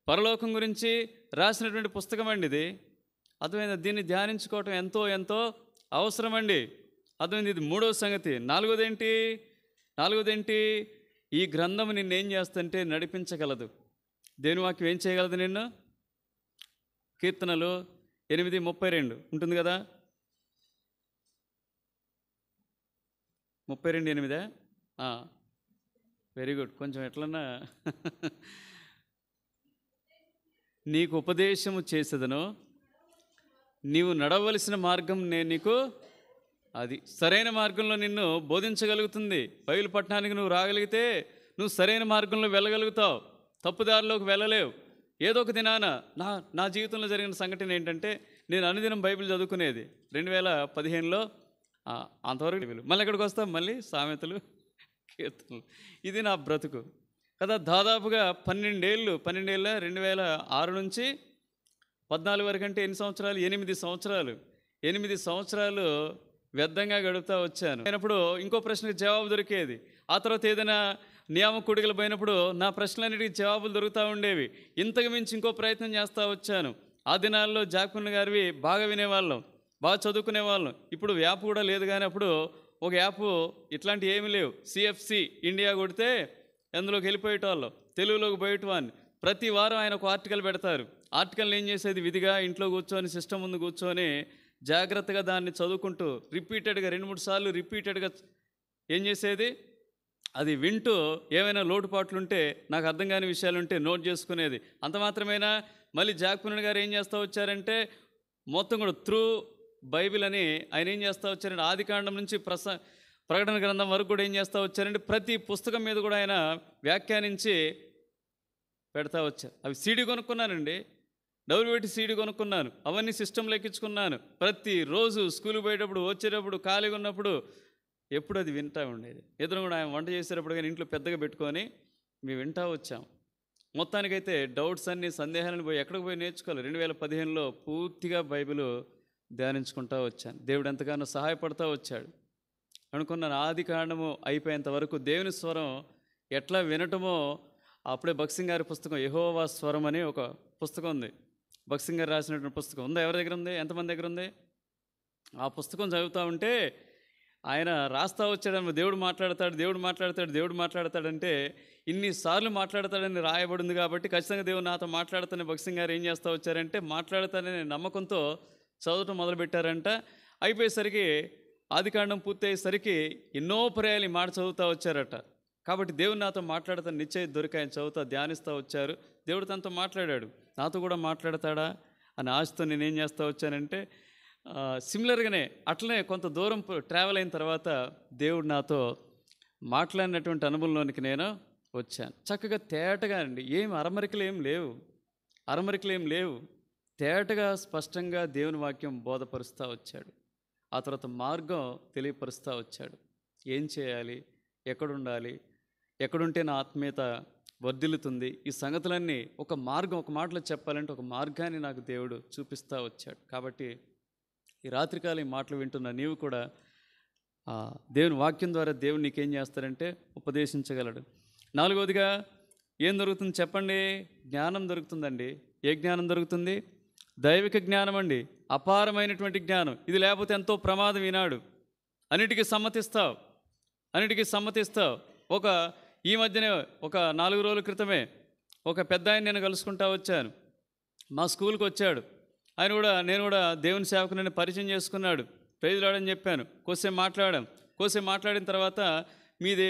పరలోకం గురించి రాసినటువంటి పుస్తకం అండి ఇది. అర్థమైంది? దీన్ని ధ్యానించుకోవటం ఎంతో అవసరం అండి. అర్థమైంది? ఇది మూడవ సంగతి. నాలుగోదేంటి? ఈ గ్రంథం నిన్నేం చేస్తుంటే నడిపించగలదు. దేవుని వాక్యం ఏం చేయగలదు నిన్ను? కీర్తనలు 8:32 ఉంటుంది కదా. 32:8. Very good. కొంచెం ఎట్లన్నా నీకు ఉపదేశము చేసేదను, నీవు నడవలసిన మార్గం నేను నీకు, అది సరైన మార్గంలో నిన్ను బోధించగలుగుతుంది. బయలు పట్టణానికి నువ్వు రాగలిగితే నువ్వు సరైన మార్గంలో వెళ్ళగలుగుతావు, తప్పుదారిలోకి వెళ్ళలేవు. ఏదో ఒక దినాన నా జీవితంలో జరిగిన సంఘటన ఏంటంటే, నేను అనుదినం బైబిల్ చదువుకునేది 2015లో. అంతవరకు మళ్ళీ ఎక్కడికి వస్తాం? మళ్ళీ సామెతలు, కీర్తనలు. ఇది నా బ్రతుకు కదా. దాదాపుగా 12 ఏళ్ళ 2006 నుంచి 14 వరకు అంటే ఎన్ని సంవత్సరాలు? 8 సంవత్సరాలు. 8 సంవత్సరాలు వ్యర్థంగా గడుపుతూ వచ్చాను. అయినప్పుడు ఇంకో ప్రశ్నకు జవాబు దొరికేది. ఆ తర్వాత ఏదైనా నియామకుడిగలు పోయినప్పుడు నా ప్రశ్నలన్నిటికీ జవాబులు దొరుకుతూ ఉండేవి. ఇంతకు మించి ఇంకో ప్రయత్నం చేస్తూ వచ్చాను. ఆ దినాల్లో జాక్పన్న గారివి బాగా వినేవాళ్ళం, బాగా చదువుకునేవాళ్ళం. ఇప్పుడు యాప్ కూడా లేదు, కానీ అప్పుడు ఒక యాప్ ఇట్లాంటివి ఏమీ లేవు. సిఎఫ్సి ఇండియా కొడితే అందులోకి వెళ్ళిపోయేటవాళ్ళం, తెలుగులోకి పోయేటవాన్ని. ప్రతి వారం ఆయన ఒక ఆర్టికల్ పెడతారు. ఆర్టికల్ ఏం చేసేది, విధిగా ఇంట్లో కూర్చొని సిస్టమ్ ముందు కూర్చొని జాగ్రత్తగా దాన్ని చదువుకుంటూ రిపీటెడ్గా 2-3 సార్లు రిపీటెడ్గా ఏం చేసేది, అది వింటూ ఏమైనా లోటుపాట్లుంటే, నాకు అర్థం కాని విషయాలుంటే నోట్ చేసుకునేది. అంత మాత్రమేనా, మళ్ళీ జాక్పన్న గారు ఏం చేస్తూ వచ్చారంటే మొత్తం కూడా త్రూ బైబిల్ అని ఆయన ఏం చేస్తూ వచ్చారంటే ఆదికాండం నుంచి ప్రకటన గ్రంథం వరకు కూడా ఏం చేస్తూ వచ్చారంటే ప్రతి పుస్తకం మీద కూడా ఆయన వ్యాఖ్యానించి పెడతా వచ్చారు. అవి సీడీ కొనుక్కున్నానండి, డబ్బులు పెట్టి సీడీ కొనుక్కున్నాను, అవన్నీ సిస్టంలో ఎక్కించుకున్నాను. ప్రతిరోజు స్కూల్కి పోయేటప్పుడు, వచ్చేటప్పుడు, ఖాళీగా ఉన్నప్పుడు ఎప్పుడు అది వింటూ ఉండేది. ఎదురు కూడా ఆయన వంట చేసేటప్పుడు కానీ ఇంట్లో పెద్దగా పెట్టుకొని మేము వింటూ వచ్చాం. మొత్తానికైతే డౌట్స్ అన్ని, సందేహాలను పోయి ఎక్కడికి పోయి నేర్చుకోవాలి. 2015లో పూర్తిగా బైబిల్ ధ్యానించుకుంటూ వచ్చాను. దేవుడు ఎంతగానో సహాయపడుతూ వచ్చాడు. అనుకున్నాను ఆది కాండము అయిపోయేంత వరకు దేవుని స్వరం ఎట్లా వినటమో. అప్పుడే భక్సింగ్ గారి పుస్తకం యెహోవా స్వరం అని ఒక పుస్తకం ఉంది. భక్సింగ్ గారు రాసినటువంటి పుస్తకం ఉందా? ఎవరి దగ్గర ఉంది? ఎంతమంది దగ్గర ఉంది? ఆ పుస్తకం చదువుతూ ఉంటే ఆయన రాస్తా వచ్చాడని, దేవుడు మాట్లాడతాడు, దేవుడు మాట్లాడతాడు, దేవుడు మాట్లాడతాడంటే ఇన్నిసార్లు మాట్లాడతాడని రాయబడింది కాబట్టి ఖచ్చితంగా దేవుడు నాతో మాట్లాడుతానే భక్సింగ్ గారు ఏం చేస్తూ వచ్చారంటే మాట్లాడతాననే నమ్మకంతో చదవటం మొదలుపెట్టారంట. అయిపోయేసరికి ఆదికాండం పూర్తయ్యేసరికి ఎన్నో పర్యాలు ఈ మాట చదువుతూ వచ్చారట. కాబట్టి దేవుడు నాతో మాట్లాడతాను నిశ్చయం దొరికాయని చదువుతా ధ్యానిస్తూ వచ్చారు. దేవుడు తనతో మాట్లాడాడు, నాతో కూడా మాట్లాడతాడా అని ఆశతో నేనేం చేస్తూ వచ్చానంటే సిమిలర్గానే అట్లనే కొంత దూరం ట్రావెల్ అయిన తర్వాత దేవుడు నాతో మాట్లాడినటువంటి అనుభవంలోనికి నేను వచ్చాను. చక్కగా తేటగా అండి, అరమరికలు ఏం లేవు, తేటగా స్పష్టంగా దేవుని వాక్యం బోధపరుస్తూ వచ్చాడు. ఆ తర్వాత మార్గం తెలియపరుస్తూ వచ్చాడు. ఏం చేయాలి, ఎక్కడుండాలి, ఎక్కడుంటే నా ఆత్మీయత వర్ధిల్లుతుంది, ఈ సంగతులన్నీ ఒక మార్గం, ఒక మాటలో చెప్పాలంటే ఒక మార్గాన్ని నాకు దేవుడు చూపిస్తూ వచ్చాడు. కాబట్టి ఈ రాత్రికాలం ఈ మాటలు వింటున్న నీవు కూడా దేవుని వాక్యం ద్వారా దేవుడు నీకేం చేస్తారంటే ఉపదేశించగలడు. 4వదిగా ఏం దొరుకుతుంది చెప్పండి? జ్ఞానం దొరుకుతుందండి. ఏ జ్ఞానం దొరుకుతుంది? దైవిక జ్ఞానం అండి, అపారమైనటువంటి జ్ఞానం. ఇది లేకపోతే ఎంతో ప్రమాదం. ఈనాడు అన్నిటికీ సమ్మతిస్తావు. ఈ మధ్యనే ఒక 4 రోజుల క్రితమే ఒక పెద్ద ఆయన నేను కలుసుకుంటా వచ్చాను. మా స్కూల్కి వచ్చాడు. నేను కూడా దేవుని సేవకు నన్ను పరిచయం చేసుకున్నాడు. ప్రైజ్ లార్డ్ అని చెప్పాను. కోసేపు మాట్లాడిన తర్వాత మీది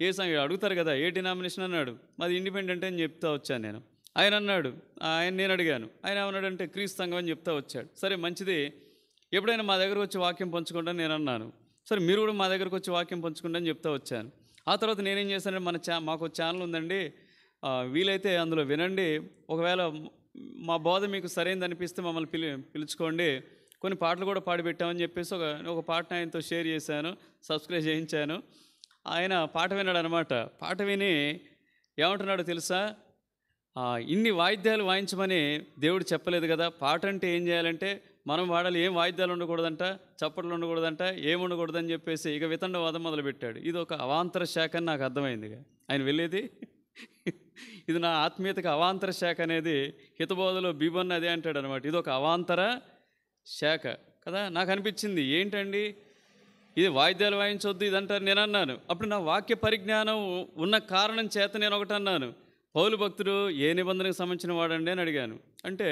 ఏ సంఘం అడుగుతారు కదా, ఏ డినామినేషన్ అన్నాడు. మాది ఇండిపెండెంట్ అని చెప్తా వచ్చాను నేను. నేను అడిగాను. ఆయన ఏమన్నాడంటే క్రీస్తు సంఘం అని చెప్తా వచ్చాడు. సరే మంచిది, ఎప్పుడైనా మా దగ్గరకు వచ్చి వాక్యం పంచుకుంటా నేను అన్నాను. సరే మీరు కూడా మా దగ్గరకు వచ్చి వాక్యం పంచుకుంటా అని చెప్తా వచ్చాను. ఆ తర్వాత నేనేం చేశానంటే మాకు ఛానల్ ఉందండి, వీలైతే అందులో వినండి, ఒకవేళ మా బోధ మీకు సరైనది అనిపిస్తే మమ్మల్ని పిలుచుకోండి, కొన్ని పాటలు కూడా పాడిపెట్టామని చెప్పేసి ఒక పాటను ఆయనతో షేర్ చేశాను, సబ్స్క్రైబ్ చేయించాను. ఆయన పాట విన్నాడు అనమాట. పాట విని ఏమంటున్నాడో తెలుసా, ఇన్ని వాయిద్యాలు వాయించమని దేవుడు చెప్పలేదు కదా, పాట అంటే ఏం చేయాలంటే మనం వాడాలి, ఏం వాయిద్యాలు ఉండకూడదంట, చప్పట్లు ఉండకూడదంట, ఏమి ఉండకూడదని చెప్పేసి ఇక వితండవాదం మొదలుపెట్టాడు. ఇది ఒక అవాంతర శాఖ అని నాకు అర్థమైంది. ఆయన వెళ్ళేది ఇది నా ఆత్మీయతకు అవాంతర శాఖ అనేది హితబోధలో బీబన్ అదే అంటాడు అనమాట. ఇది ఒక అవాంతర శాఖ కదా. నాకు అనిపించింది ఏంటండి ఇది వాయిద్యాలు వాయించొద్దు ఇదంటారు. నేను అన్నాను, అప్పుడు నా వాక్య పరిజ్ఞానం ఉన్న కారణం చేత నేను ఒకటి అన్నాను, పౌలు భక్తుడు ఏ నిబంధనకు సంబంధించిన వాడండి అని అడిగాను. అంటే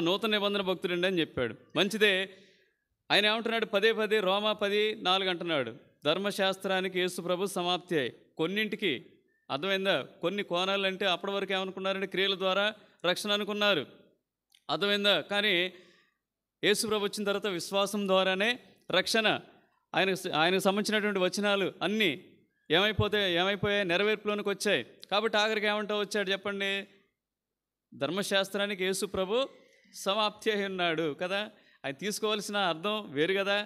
నూతన నిబంధన భక్తుడండి అని చెప్పాడు. మంచిదే. ఆయన ఏమంటున్నాడు, పదే రోమా 10:4 అంటున్నాడు, ధర్మశాస్త్రానికి యేసు ప్రభు సమాప్తి అయ్యి. కొన్నింటికి అర్థమైందా? కొన్ని కోణాలు అంటే అప్పటి వరకు ఏమనుకున్నారంటే క్రియల ద్వారా రక్షణ అనుకున్నారు, అర్థమైందా? కానీ యేసు ప్రభు వచ్చిన తర్వాత విశ్వాసం ద్వారానే రక్షణ. ఆయనకు సంబంధించినటువంటి వచనాలు అన్నీ ఏమైపోయాయి? నెరవేర్పులోనికి వచ్చాయి. కాబట్టి ఆఖరికి ఏమంటా వచ్చాడు చెప్పండి, ధర్మశాస్త్రానికి యేసు ప్రభు సమాప్తి అయి ఉన్నాడు కదా. ఆయన తీసుకోవాల్సిన అర్థం వేరు కదా.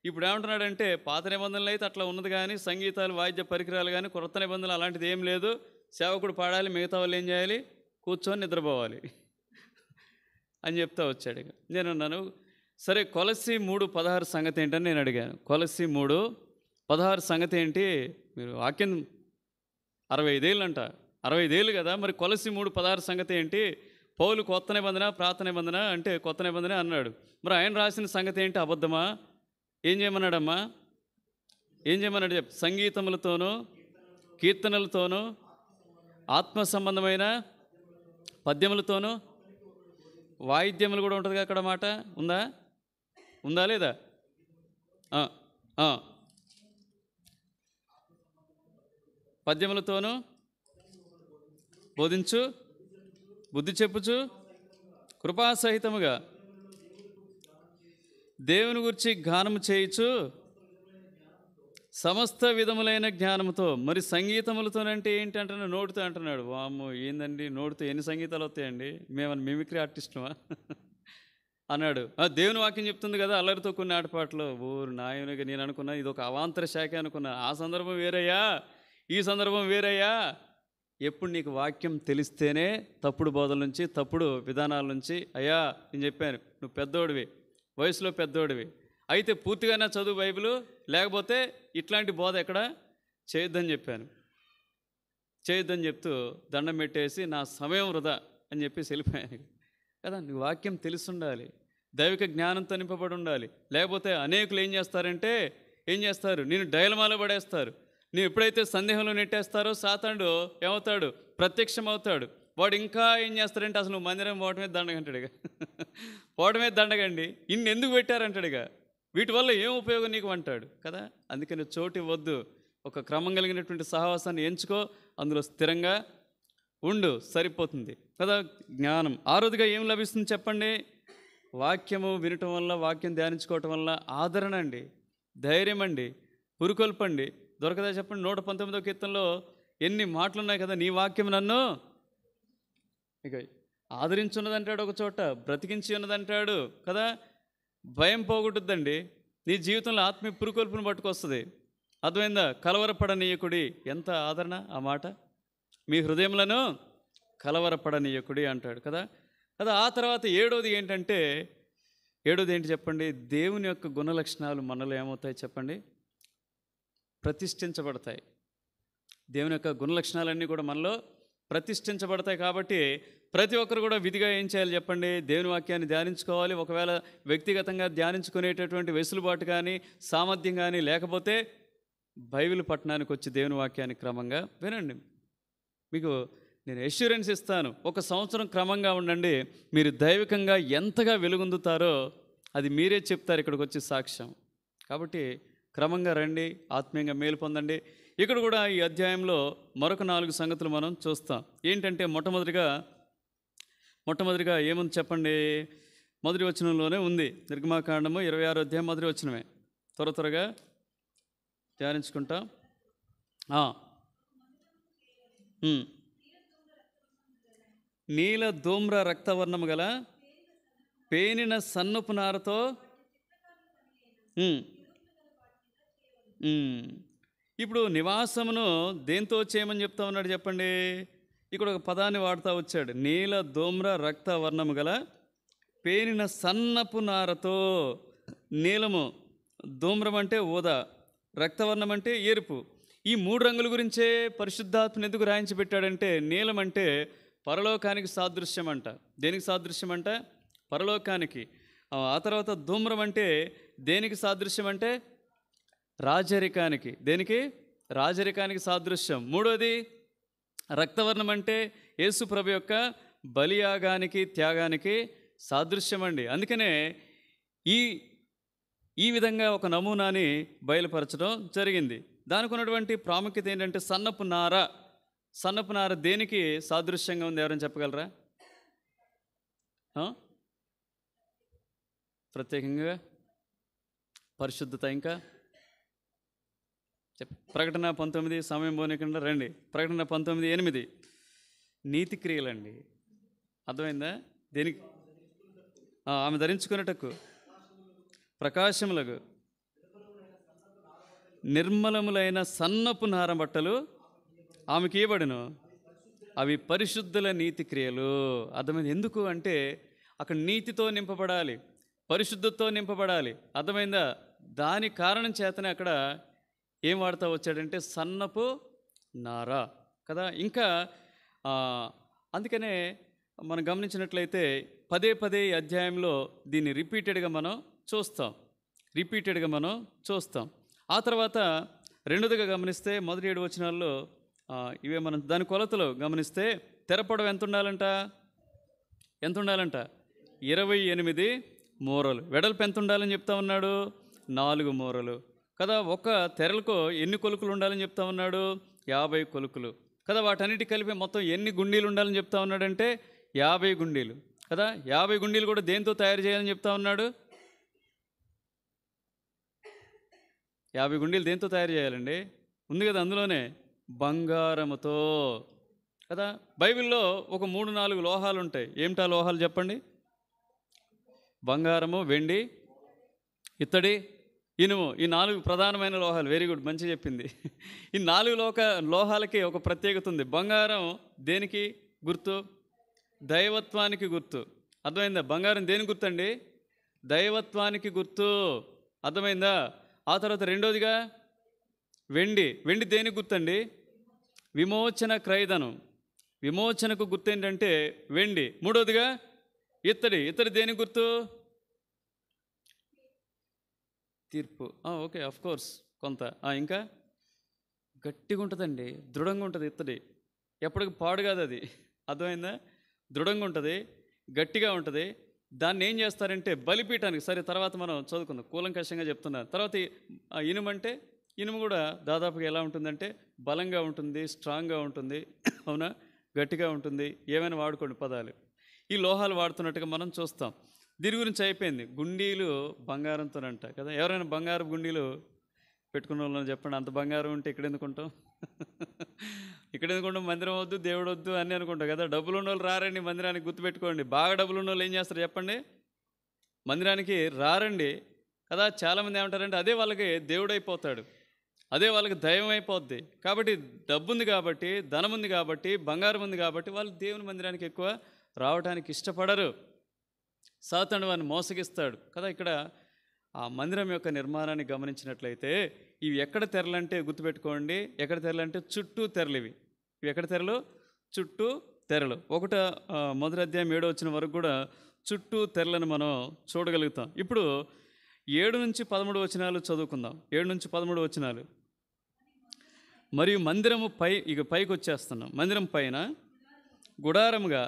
ఇప్పుడు ఏమంటున్నాడంటే పాత నిబంధనలు అయితే అట్లా ఉన్నది, కానీ సంగీతాలు, వాయిద్య పరికరాలు కానీ కొత్త నిబంధనలు అలాంటిది ఏం లేదు. సేవకుడు పాడాలి, మిగతా వాళ్ళు ఏం చేయాలి? కూర్చొని నిద్రపోవాలి. అని చెప్తా వచ్చాడు. నేను అన్నాను, సరే కొలస్సీ 3:16 సంగతి ఏంటని నేను అడిగాను. కొలస్సీ 3:16 సంగతి ఏంటి? మీరు వాక్యం 65 ఏళ్ళంట, 65 ఏళ్ళు కదా, మరి కొలస్సీ 3:16 సంగతి ఏంటి? పౌలు కొత్త నిబంధన పాత నిబంధన అంటే కొత్త నిబంధన అన్నాడు. మరి ఆయన రాసిన సంగతి ఏంటి? అబద్ధమా? ఏం చేయమన్నాడమ్మా? ఏం చేయమన్నాడు చెప్పు. సంగీతములతోనూ కీర్తనలతోనూ ఆత్మ సంబంధమైన పద్యములతోనూ, వాయిద్యములు కూడా ఉంటుంది అక్కడ మాట ఉందా? ఉందా లేదా? పద్యములతోనూ బోధించు, బుద్ధి చెప్పుచు, కృపాసహితముగా దేవుని గురించి గానము చేయుచు, సమస్త విధములైన జ్ఞానముతో. మరి సంగీతములతోనంటే ఏంటి అంటున్నాడు? నోటితో అంటున్నాడు. వామ్మో, ఏందండి నోటితో ఎన్ని సంగీతాలు వస్తాయండి? మేమన్నా మిమిక్రీ ఆర్టిస్టుమా అన్నాడు. దేవుని వాక్యం చెప్తుంది కదా, అల్లరితో కొన్ని ఆటపాటలు. ఊరు నాయనగా నేను అనుకున్నా ఇది ఒక అవాంతర శాఖ అనుకున్నా. ఆ సందర్భం వేరయ్యా, ఈ సందర్భం వేరయ్యా. ఎప్పుడు నీకు వాక్యం తెలిస్తేనే తప్పుడు బోధల నుంచి, తప్పుడు విధానాల నుంచి, అయ్యా నేను చెప్పాను, నువ్వు పెద్దోడివి, వయసులో పెద్దోడివి, అయితే పూర్తిగానే చదువు బైబిలు, లేకపోతే ఇట్లాంటి బోధ ఎక్కడ చేయొద్దని చెప్పాను. చేయొద్దని చెప్తూ దండం పెట్టేసి నా సమయం వృధా అని చెప్పేసి వెళ్ళిపోయాను కదా. నీ వాక్యం తెలిసి ఉండాలి, దైవిక జ్ఞానంతో నింపబడి ఉండాలి. లేకపోతే అనేకులు ఏం చేస్తారంటే, నేను డైలమాలో పడేస్తారు. నేను ఎప్పుడైతే సందేహంలో నెట్టేస్తారో సాతానుడు ఏమవుతాడు? ప్రత్యక్షమవుతాడు. వాడు ఇంకా ఏం చేస్తాడంటే, అసలు నువ్వు మందిరం పోవటమే దండగంటాడుగా, పోవడమే దండగండి, ఇన్ని ఎందుకు పెట్టారంటాడుగా, వీటి వల్ల ఏం ఉపయోగం నీకు అంటాడు కదా. అందుకని చోటు ఇవ్వద్దు, ఒక క్రమం కలిగినటువంటి సహవాసాన్ని ఎంచుకో, అందులో స్థిరంగా ఉండు, సరిపోతుంది కదా. జ్ఞానం ఆరోదుగా ఏం లభిస్తుంది చెప్పండి? వాక్యము వినటం వల్ల, వాక్యం ధ్యానించుకోవటం వల్ల ఆదరణ అండి, ధైర్యం అండి, పురుకొల్పండి. దొరకదా చెప్పండి? 119వ కీర్తనలో ఎన్ని మాటలు ఉన్నాయి కదా. నీ వాక్యం నన్ను ఇక ఆదరించున్నదంటాడు, ఒక చోట బ్రతికించి ఉన్నదంటాడు కదా. భయం పోగొట్టుద్దండి, నీ జీవితంలో ఆత్మీయ పురుకొల్పును పట్టుకొస్తుంది. అర్థమైందా? కలవరపడనీయకుడి. ఎంత ఆదరణ ఆ మాట. మీ హృదయములను కలవరపడనీయకుడి అంటాడు కదా. ఆ తర్వాత ఏడోది ఏంటంటే, ఏడోది ఏంటి చెప్పండి? దేవుని యొక్క గుణలక్షణాలు మనలో ఏమవుతాయి చెప్పండి? ప్రతిష్ఠించబడతాయి. దేవుని యొక్క గుణలక్షణాలన్నీ కూడా మనలో ప్రతిష్ఠించబడతాయి. కాబట్టి ప్రతి ఒక్కరు కూడా విధిగా ఏం చేయాలి చెప్పండి? దేవుని వాక్యాన్ని ధ్యానించుకోవాలి. ఒకవేళ వ్యక్తిగతంగా ధ్యానించుకునేటటువంటి వెసులుబాటు కానీ, సామర్థ్యం కానీ లేకపోతే బైబిల్ పట్టణానికి వచ్చి దేవుని వాక్యాన్ని క్రమంగా వినండి. మీకు నేను ఎష్యూరెన్స్ ఇస్తాను, 1 సంవత్సరం క్రమంగా ఉండండి, మీరు దైవికంగా ఎంతగా వెలుగొందుతారో అది మీరే చెప్తారు ఇక్కడికి వచ్చి సాక్ష్యం. కాబట్టి క్రమంగా రండి, ఆత్మీయంగా మేలు పొందండి. ఇక్కడ కూడా ఈ అధ్యాయంలో మరొక 4 సంగతులు మనం చూస్తాం. ఏంటంటే మొట్టమొదటిగా ఏముంది చెప్పండి? మొదటి వచనంలోనే ఉంది. నిర్గమాకాండము 26వ అధ్యాయం మొదటి వచనమే. త్వరగా ధ్యానించుకుంటాం. నీల ధూమ్ర రక్తవర్ణము గల పేనిన సన్నపు నారతో ఇప్పుడు నివాసమును దేంతో చేయమని చెప్తా ఉన్నాడు చెప్పండి? ఇక్కడ ఒక పదాన్ని వాడుతూ వచ్చాడు. నీల ధూమ్ర రక్తవర్ణము గల పేనిన సన్నపు నారతో. నీలము, ధూమ్రం అంటే ఊదా, రక్తవర్ణం అంటే ఎరుపు. ఈ 3 రంగుల గురించే పరిశుద్ధాత్మను ఎందుకు రాయించి పెట్టాడంటే, నీలం అంటే పరలోకానికి సాదృశ్యం అంట. దేనికి సాదృశ్యం అంట? పరలోకానికి. ఆ తర్వాత ధూమ్రం అంటే దేనికి సాదృశ్యం అంటే రాజరికానికి. దేనికి? రాజరికానికి సాదృశ్యం. మూడోది రక్తవర్ణం అంటే యేసు ప్రభు యొక్క బలియాగానికి, త్యాగానికి సాదృశ్యం అండి. అందుకనే ఈ విధంగా ఒక నమూనాని బయలుపరచడం జరిగింది. దానికి ఉన్నటువంటి ప్రాముఖ్యత ఏంటంటే, సన్నపు నార దేనికి సాదృశ్యంగా ఉంది? ఎవరైనా చెప్పగలరా? ప్రత్యేకంగా పరిశుద్ధత. ఇంకా ప్రకటన 19 సమయం పోనీకుండా రండి. ప్రకటన 19:8 నీతి క్రియలండి. అర్థమైందా? దేనికి? ఆమె ధరించుకున్నటకు ప్రకాశములకు నిర్మలములైన సన్నపు నార బట్టలు ఆమెకి ఇవ్వబడును, అవి పరిశుద్ధుల నీతి క్రియలు. అర్థమైంది? ఎందుకు అంటే అక్కడ నీతితో నింపబడాలి, పరిశుద్ధతతో నింపబడాలి. అర్థమైందా? దాని కారణం చేతనే అక్కడ ఏం వాడుతూ వచ్చాడంటే సన్నపు నార కదా. ఇంకా అందుకనే మనం గమనించినట్లయితే పదే పదే ఈ అధ్యాయంలో దీన్ని రిపీటెడ్గా మనం చూస్తాం. ఆ తర్వాత రెండోదిగా గమనిస్తే మొదటి 7 వచనాల్లో ఇవే మనం దాని కొలతలు గమనిస్తే తెరపొడవు ఎంత ఉండాలంట 28 మూరలు. వెడల్పు ఎంత ఉండాలని చెప్తా ఉన్నాడు? 4 మూరలు కదా. ఒక తెరలకు ఎన్ని కొలుకులు ఉండాలని చెప్తా ఉన్నాడు? 50 కొలుకులు కదా. వాటన్నిటి కలిపి మొత్తం ఎన్ని గుండీలు ఉండాలని చెప్తా ఉన్నాడంటే 50 గుండీలు కదా. 50 గుండీలు కూడా దేంతో తయారు చేయాలని చెప్తా ఉన్నాడు? 50 గుండీలు దేంతో తయారు చేయాలండి? ఉంది కదా అందులోనే, బంగారముతో కదా. బైబిల్లో ఒక 3-4 లోహాలు ఉంటాయి. ఏమిటా లోహాలు చెప్పండి? బంగారము, వెండి, ఇత్తడి, ఇనుము. ఈ 4 ప్రధానమైన లోహాలు. వెరీ గుడ్, మంచి చెప్పింది. ఈ 4 లోహాలకి ఒక ప్రత్యేకత ఉంది. బంగారం దేనికి గుర్తు? దైవత్వానికి గుర్తు. అర్థమైందా? బంగారం దేనికి గుర్తండి? దైవత్వానికి గుర్తు. అర్థమైందా? ఆ తర్వాత రెండోదిగా వెండి దేనికి గుర్తండి? విమోచన క్రయధనం. విమోచనకు గుర్తు ఏంటంటే వెండి. మూడోదిగా ఇత్తడి దేనికి గుర్తు? తీర్పు. ఓకే, ఆఫ్ కోర్స్ కొంత. ఇంకా గట్టిగా ఉంటుందండి, దృఢంగా ఉంటుంది ఇత్తడి. ఎప్పటికి పాడు కాదు అది. అర్థమైందా? దృఢంగా ఉంటుంది, గట్టిగా ఉంటుంది. దాన్ని ఏం చేస్తారంటే బలిపీఠానికి, సరే తర్వాత మనం చదువుకుందాం, కూలంకషంగా చెప్తున్నారు. తర్వాత ఇనుము కూడా దాదాపుగా ఎలా ఉంటుందంటే బలంగా ఉంటుంది, స్ట్రాంగ్గా ఉంటుంది. అవునా? గట్టిగా ఉంటుంది. ఏమైనా వాడుకోండి పదాలు. ఈ లోహాలు వాడుతున్నట్టుగా మనం చూస్తాం. దీని గురించి అయిపోయింది. గుండీలు బంగారంతోనంట కదా. ఎవరైనా బంగారు గుండీలు పెట్టుకున్న వాళ్ళని చెప్పండి. అంత బంగారం ఉంటే ఇక్కడ ఎందుకుంటాం? మందిరం వద్దు, దేవుడు వద్దు అని అనుకుంటాం కదా. డబ్బులు ఉన్న వాళ్ళు రారండి మందిరానికి, గుర్తుపెట్టుకోండి. బాగా డబ్బులు ఉన్న వాళ్ళు ఏం చేస్తారు చెప్పండి? మందిరానికి రారండి కదా. చాలామంది ఏమంటారంటే అదే వాళ్ళకి దేవుడు అయిపోతాడు, అదే వాళ్ళకి దైవం అయిపోద్ది. కాబట్టి డబ్బు ఉంది కాబట్టి, ధనం ఉంది కాబట్టి, బంగారం ఉంది కాబట్టి వాళ్ళు దేవుని మందిరానికి ఎక్కువ రావడానికి ఇష్టపడరు. సాతానుడు వారిని మోసగిస్తాడు కదా. ఇక్కడ ఆ మందిరం యొక్క నిర్మాణాన్ని గమనించినట్లయితే ఇవి ఎక్కడ తెరలంటే గుర్తుపెట్టుకోండి, ఎక్కడ తెరలంటే చుట్టూ తెరలు. ఇవి ఎక్కడ తెరలు? చుట్టూ తెరలు. మొదటి అధ్యాయం 7వ వచనం వరకు కూడా చుట్టూ తెరలను మనం చూడగలుగుతాం. ఇప్పుడు 7-13 వచనాలు చదువుకుందాం. 7-13 వచనాలు. మరియు మందిరము పైకి వచ్చేస్తున్నాం. మందిరం పైన గుడారముగా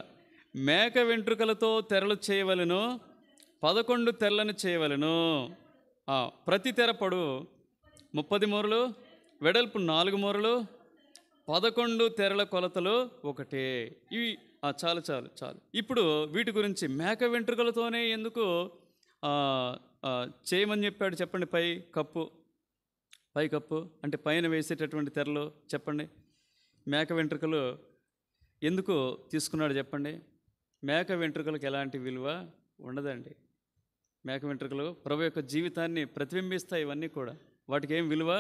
మేక వెంట్రుకలతో తెరలు చేయవలెను, 11 తెరలను చేయవలెను. ప్రతి తెర పొడవు 30 మూరలు, వెడల్పు 4 మూరలు, 11 తెరల కొలతలు ఒకటే. ఇవి చాలు. ఇప్పుడు వీటి గురించి మేక వెంట్రుకలతోనే ఎందుకు చేయమని చెప్పాడు చెప్పండి? పై కప్పు అంటే పైన వేసేటటువంటి తెరలు చెప్పండి. మేక వెంట్రుకలు ఎందుకు తీసుకున్నాడు చెప్పండి? మేక వెంట్రుకలకు ఎలాంటి విలువ ఉండదండి. మేక వెంట్రుకలు ప్రభు యొక్క జీవితాన్ని ప్రతిబింబిస్తాయి. ఇవన్నీ కూడా వాటికి ఏం విలువ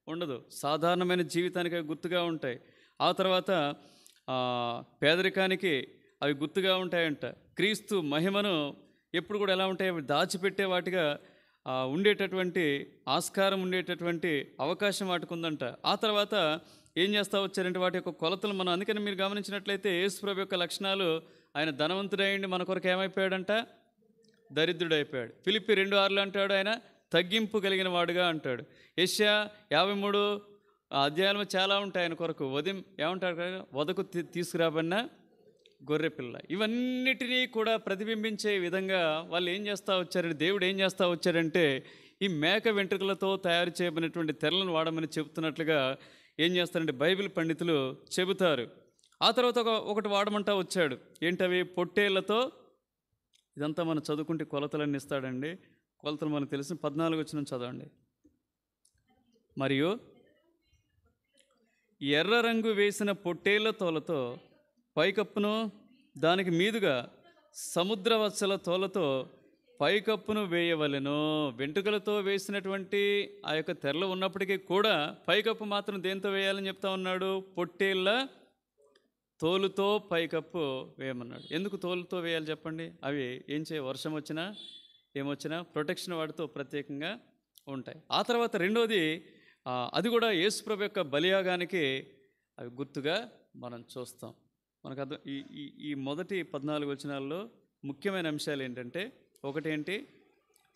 ఉండదు, సాధారణమైన జీవితానికి గుర్తుగా ఉంటాయి. ఆ తర్వాత పేదరికానికి అవి గుర్తుగా ఉంటాయంట. క్రీస్తు మహిమను ఎప్పుడు కూడా ఎలా ఉంటాయి? అవి దాచిపెట్టే వాటిగా ఉండేటటువంటి ఆస్కారం, ఉండేటటువంటి అవకాశం వాటికి ఉందంట. ఆ తర్వాత ఏం చేస్తూ వచ్చారంటే వాటి యొక్క కొలతలు మనం, అందుకని మీరు గమనించినట్లయితే యేసు ప్రభు యొక్క లక్షణాలు, ఆయన ధనవంతుడైండి మన కొరకు ఏమైపోయాడంట? దరిద్రుడైపోయాడు. ఫిలిప్పి 2:6 అంటాడు ఆయన తగ్గింపు కలిగిన వాడుగా అంటాడు. యెషయా 53 అధ్యాయాలు చాలా ఉంటాయి ఆయన కొరకు. ఏమంటాడు? వదకు తీసుకురాబడిన గొర్రెపిల్ల. ఇవన్నిటినీ కూడా ప్రతిబింబించే విధంగా వాళ్ళు ఏం చేస్తూ వచ్చారంటే, దేవుడు ఏం చేస్తూ వచ్చారంటే ఈ మేక వెంట్రుకలతో తయారు చేయబడినటువంటి తెరలను వాడమని చెబుతున్నట్లుగా ఏం చేస్తారంటే బైబిల్ పండితులు చెబుతారు. ఆ తర్వాత ఒకటి వాడమంటా వచ్చాడు. ఏంటవి? పొట్టేళ్లతో. ఇదంతా మనం చదువుకుంటే కొలతలన్నీ ఇస్తాడండి. కొలతలు మనకు తెలిసిన 14 వచనం చదవండి. మరియు ఎర్ర రంగు వేసిన పొట్టేళ్ల తోలతో పైకప్పును, దానికి మీదుగా సముద్రవత్సల తోలతో పైకప్పును వేయవలెను. వెంట్రుకలతో వేసినటువంటి ఆ యొక్క తెరలు ఉన్నప్పటికీ కూడా పైకప్పు మాత్రం దేంతో వేయాలని చెప్తా ఉన్నాడు? పొట్టేళ్ల తోలుతో పైకప్పు వేయమన్నాడు. ఎందుకు తోలుతో వేయాలి చెప్పండి? అవి ఏం వర్షం వచ్చినా ఏమొచ్చినా ప్రొటెక్షన్ వాటితో ప్రత్యేకంగా ఉంటాయి. ఆ తర్వాత రెండోది, అది కూడా యేసుప్రభు యొక్క బలియాగానికి అవి గుర్తుగా మనం చూస్తాం. మనకు అర్థం ఈ ఈ ఈ మొదటి 14 వచనాల్లో ముఖ్యమైన అంశాలు ఏంటంటే, ఒకటేంటి,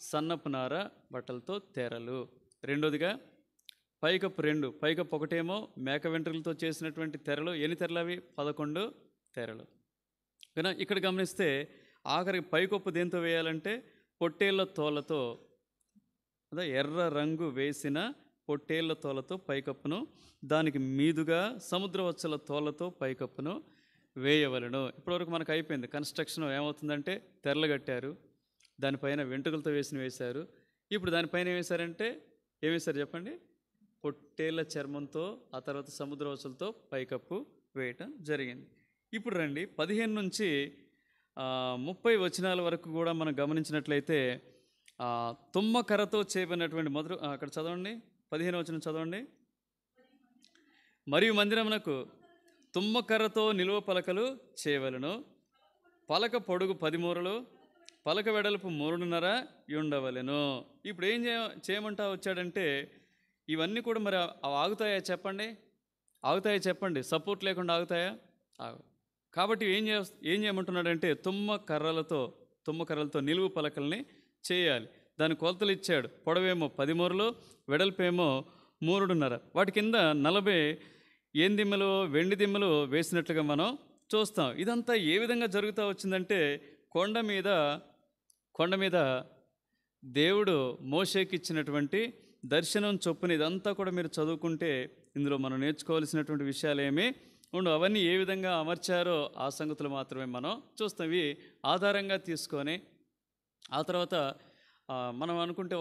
సన్నపు నార బట్టలతో తెరలు. రెండోదిగా పైకప్పు ఒకటేమో మేక వెంట్రులతో చేసినటువంటి తెరలు. ఎన్ని తెరలు అవి? 11 తెరలు. కానీ ఇక్కడ గమనిస్తే ఆఖరికి పైకప్పు దేంతో వేయాలంటే పొట్టేళ్ల తోలతో, అదే ఎర్ర రంగు వేసిన పొట్టేళ్ల తోలతో పైకప్పును, దానికి మీదుగా సముద్రవత్సల తోలతో పైకప్పును వేయవలను. ఇప్పటివరకు మనకు అయిపోయింది. కన్స్ట్రక్షన్ ఏమవుతుందంటే తెరలు కట్టారు, దానిపైన వెంట్రుకలతో వేశారు. ఇప్పుడు దానిపైన ఏం వేశారంటే ఏం వేశారు చెప్పండి? పొట్టేళ్ల చర్మంతో, ఆ తర్వాత సముద్రవత్సలతో పైకప్పు వేయటం జరిగింది. ఇప్పుడు రండి 15 నుంచి 30 వచనాల వరకు కూడా మనం గమనించినట్లయితే తుమ్మకర్రతో చేయబడినటువంటి అక్కడ చదవండి, 15 వచనం చదవండి. మరియు మందిరమునకు తుమ్మకర్రతో నిలువ పలకలు చేయవలను. పలక పొడుగు 10 మూరలు, పలక వెడల్పు 3.5 ఉండవలెను. ఇప్పుడు ఏం చేయమంటా వచ్చాడంటే, ఇవన్నీ కూడా మరి ఆగుతాయా చెప్పండి? ఆగుతాయా చెప్పండి? సపోర్ట్ లేకుండా ఆగుతాయా? ఆగు. కాబట్టి ఏం చేయమంటున్నాడంటే తుమ్మకర్రలతో నిలువు పలకల్ని చేయాలి. దాని కొలతలు ఇచ్చాడు. పొడవేమో 10 మూరలు, వెడల్పేమో 3.5. వాటి కింద 40 దిమ్మలు, వెండి దిమ్మలు వేసినట్లుగా మనం చూస్తాం. ఇదంతా ఏ విధంగా జరుగుతూ వచ్చిందంటే, కొండ మీద దేవుడు మోషేకి ఇచ్చినటువంటి దర్శనం చొప్పున ఇదంతా కూడా మీరు చదువుకుంటే ఇందులో మనం నేర్చుకోవాల్సినటువంటి విషయాలు ఏమీ ఉండవు. అవన్నీ ఏ విధంగా అమర్చారో ఆ సంగతులు మాత్రమే మనం చూస్తాం. ఇవి ఆధారంగా తీసుకొని ఆ తర్వాత మనం అనుకుంటే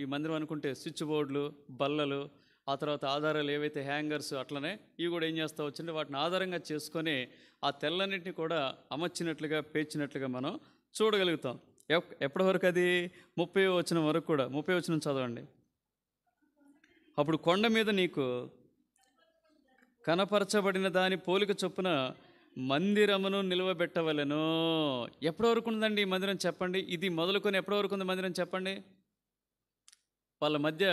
ఈ మందిరం అనుకుంటే స్విచ్ బోర్డులు, బల్లలు, ఆ తర్వాత ఆధారాలు ఏవైతే హ్యాంగర్స్, అట్లనే ఇవి కూడా ఏం చేస్తూ వచ్చింటే వాటిని ఆధారంగా చేసుకొని ఆ తెల్లన్నింటినీ కూడా అమర్చినట్లుగా, పేర్చినట్లుగా మనం చూడగలుగుతాం. ఎప్పటి వరకు అది? 30వ వచనం వరకు కూడా. 30వ వచనం చదవండి. అప్పుడు కొండ మీద నీకు కనపరచబడిన దాని పోలిక చొప్పున మందిరమును నిలువబెట్టవలెను. ఎప్పటి వరకు ఉందండి ఈ మందిరం చెప్పండి? ఇది మొదలుకొని ఎప్పటి వరకు ఉంది మందిరం చెప్పండి? వాళ్ళ మధ్య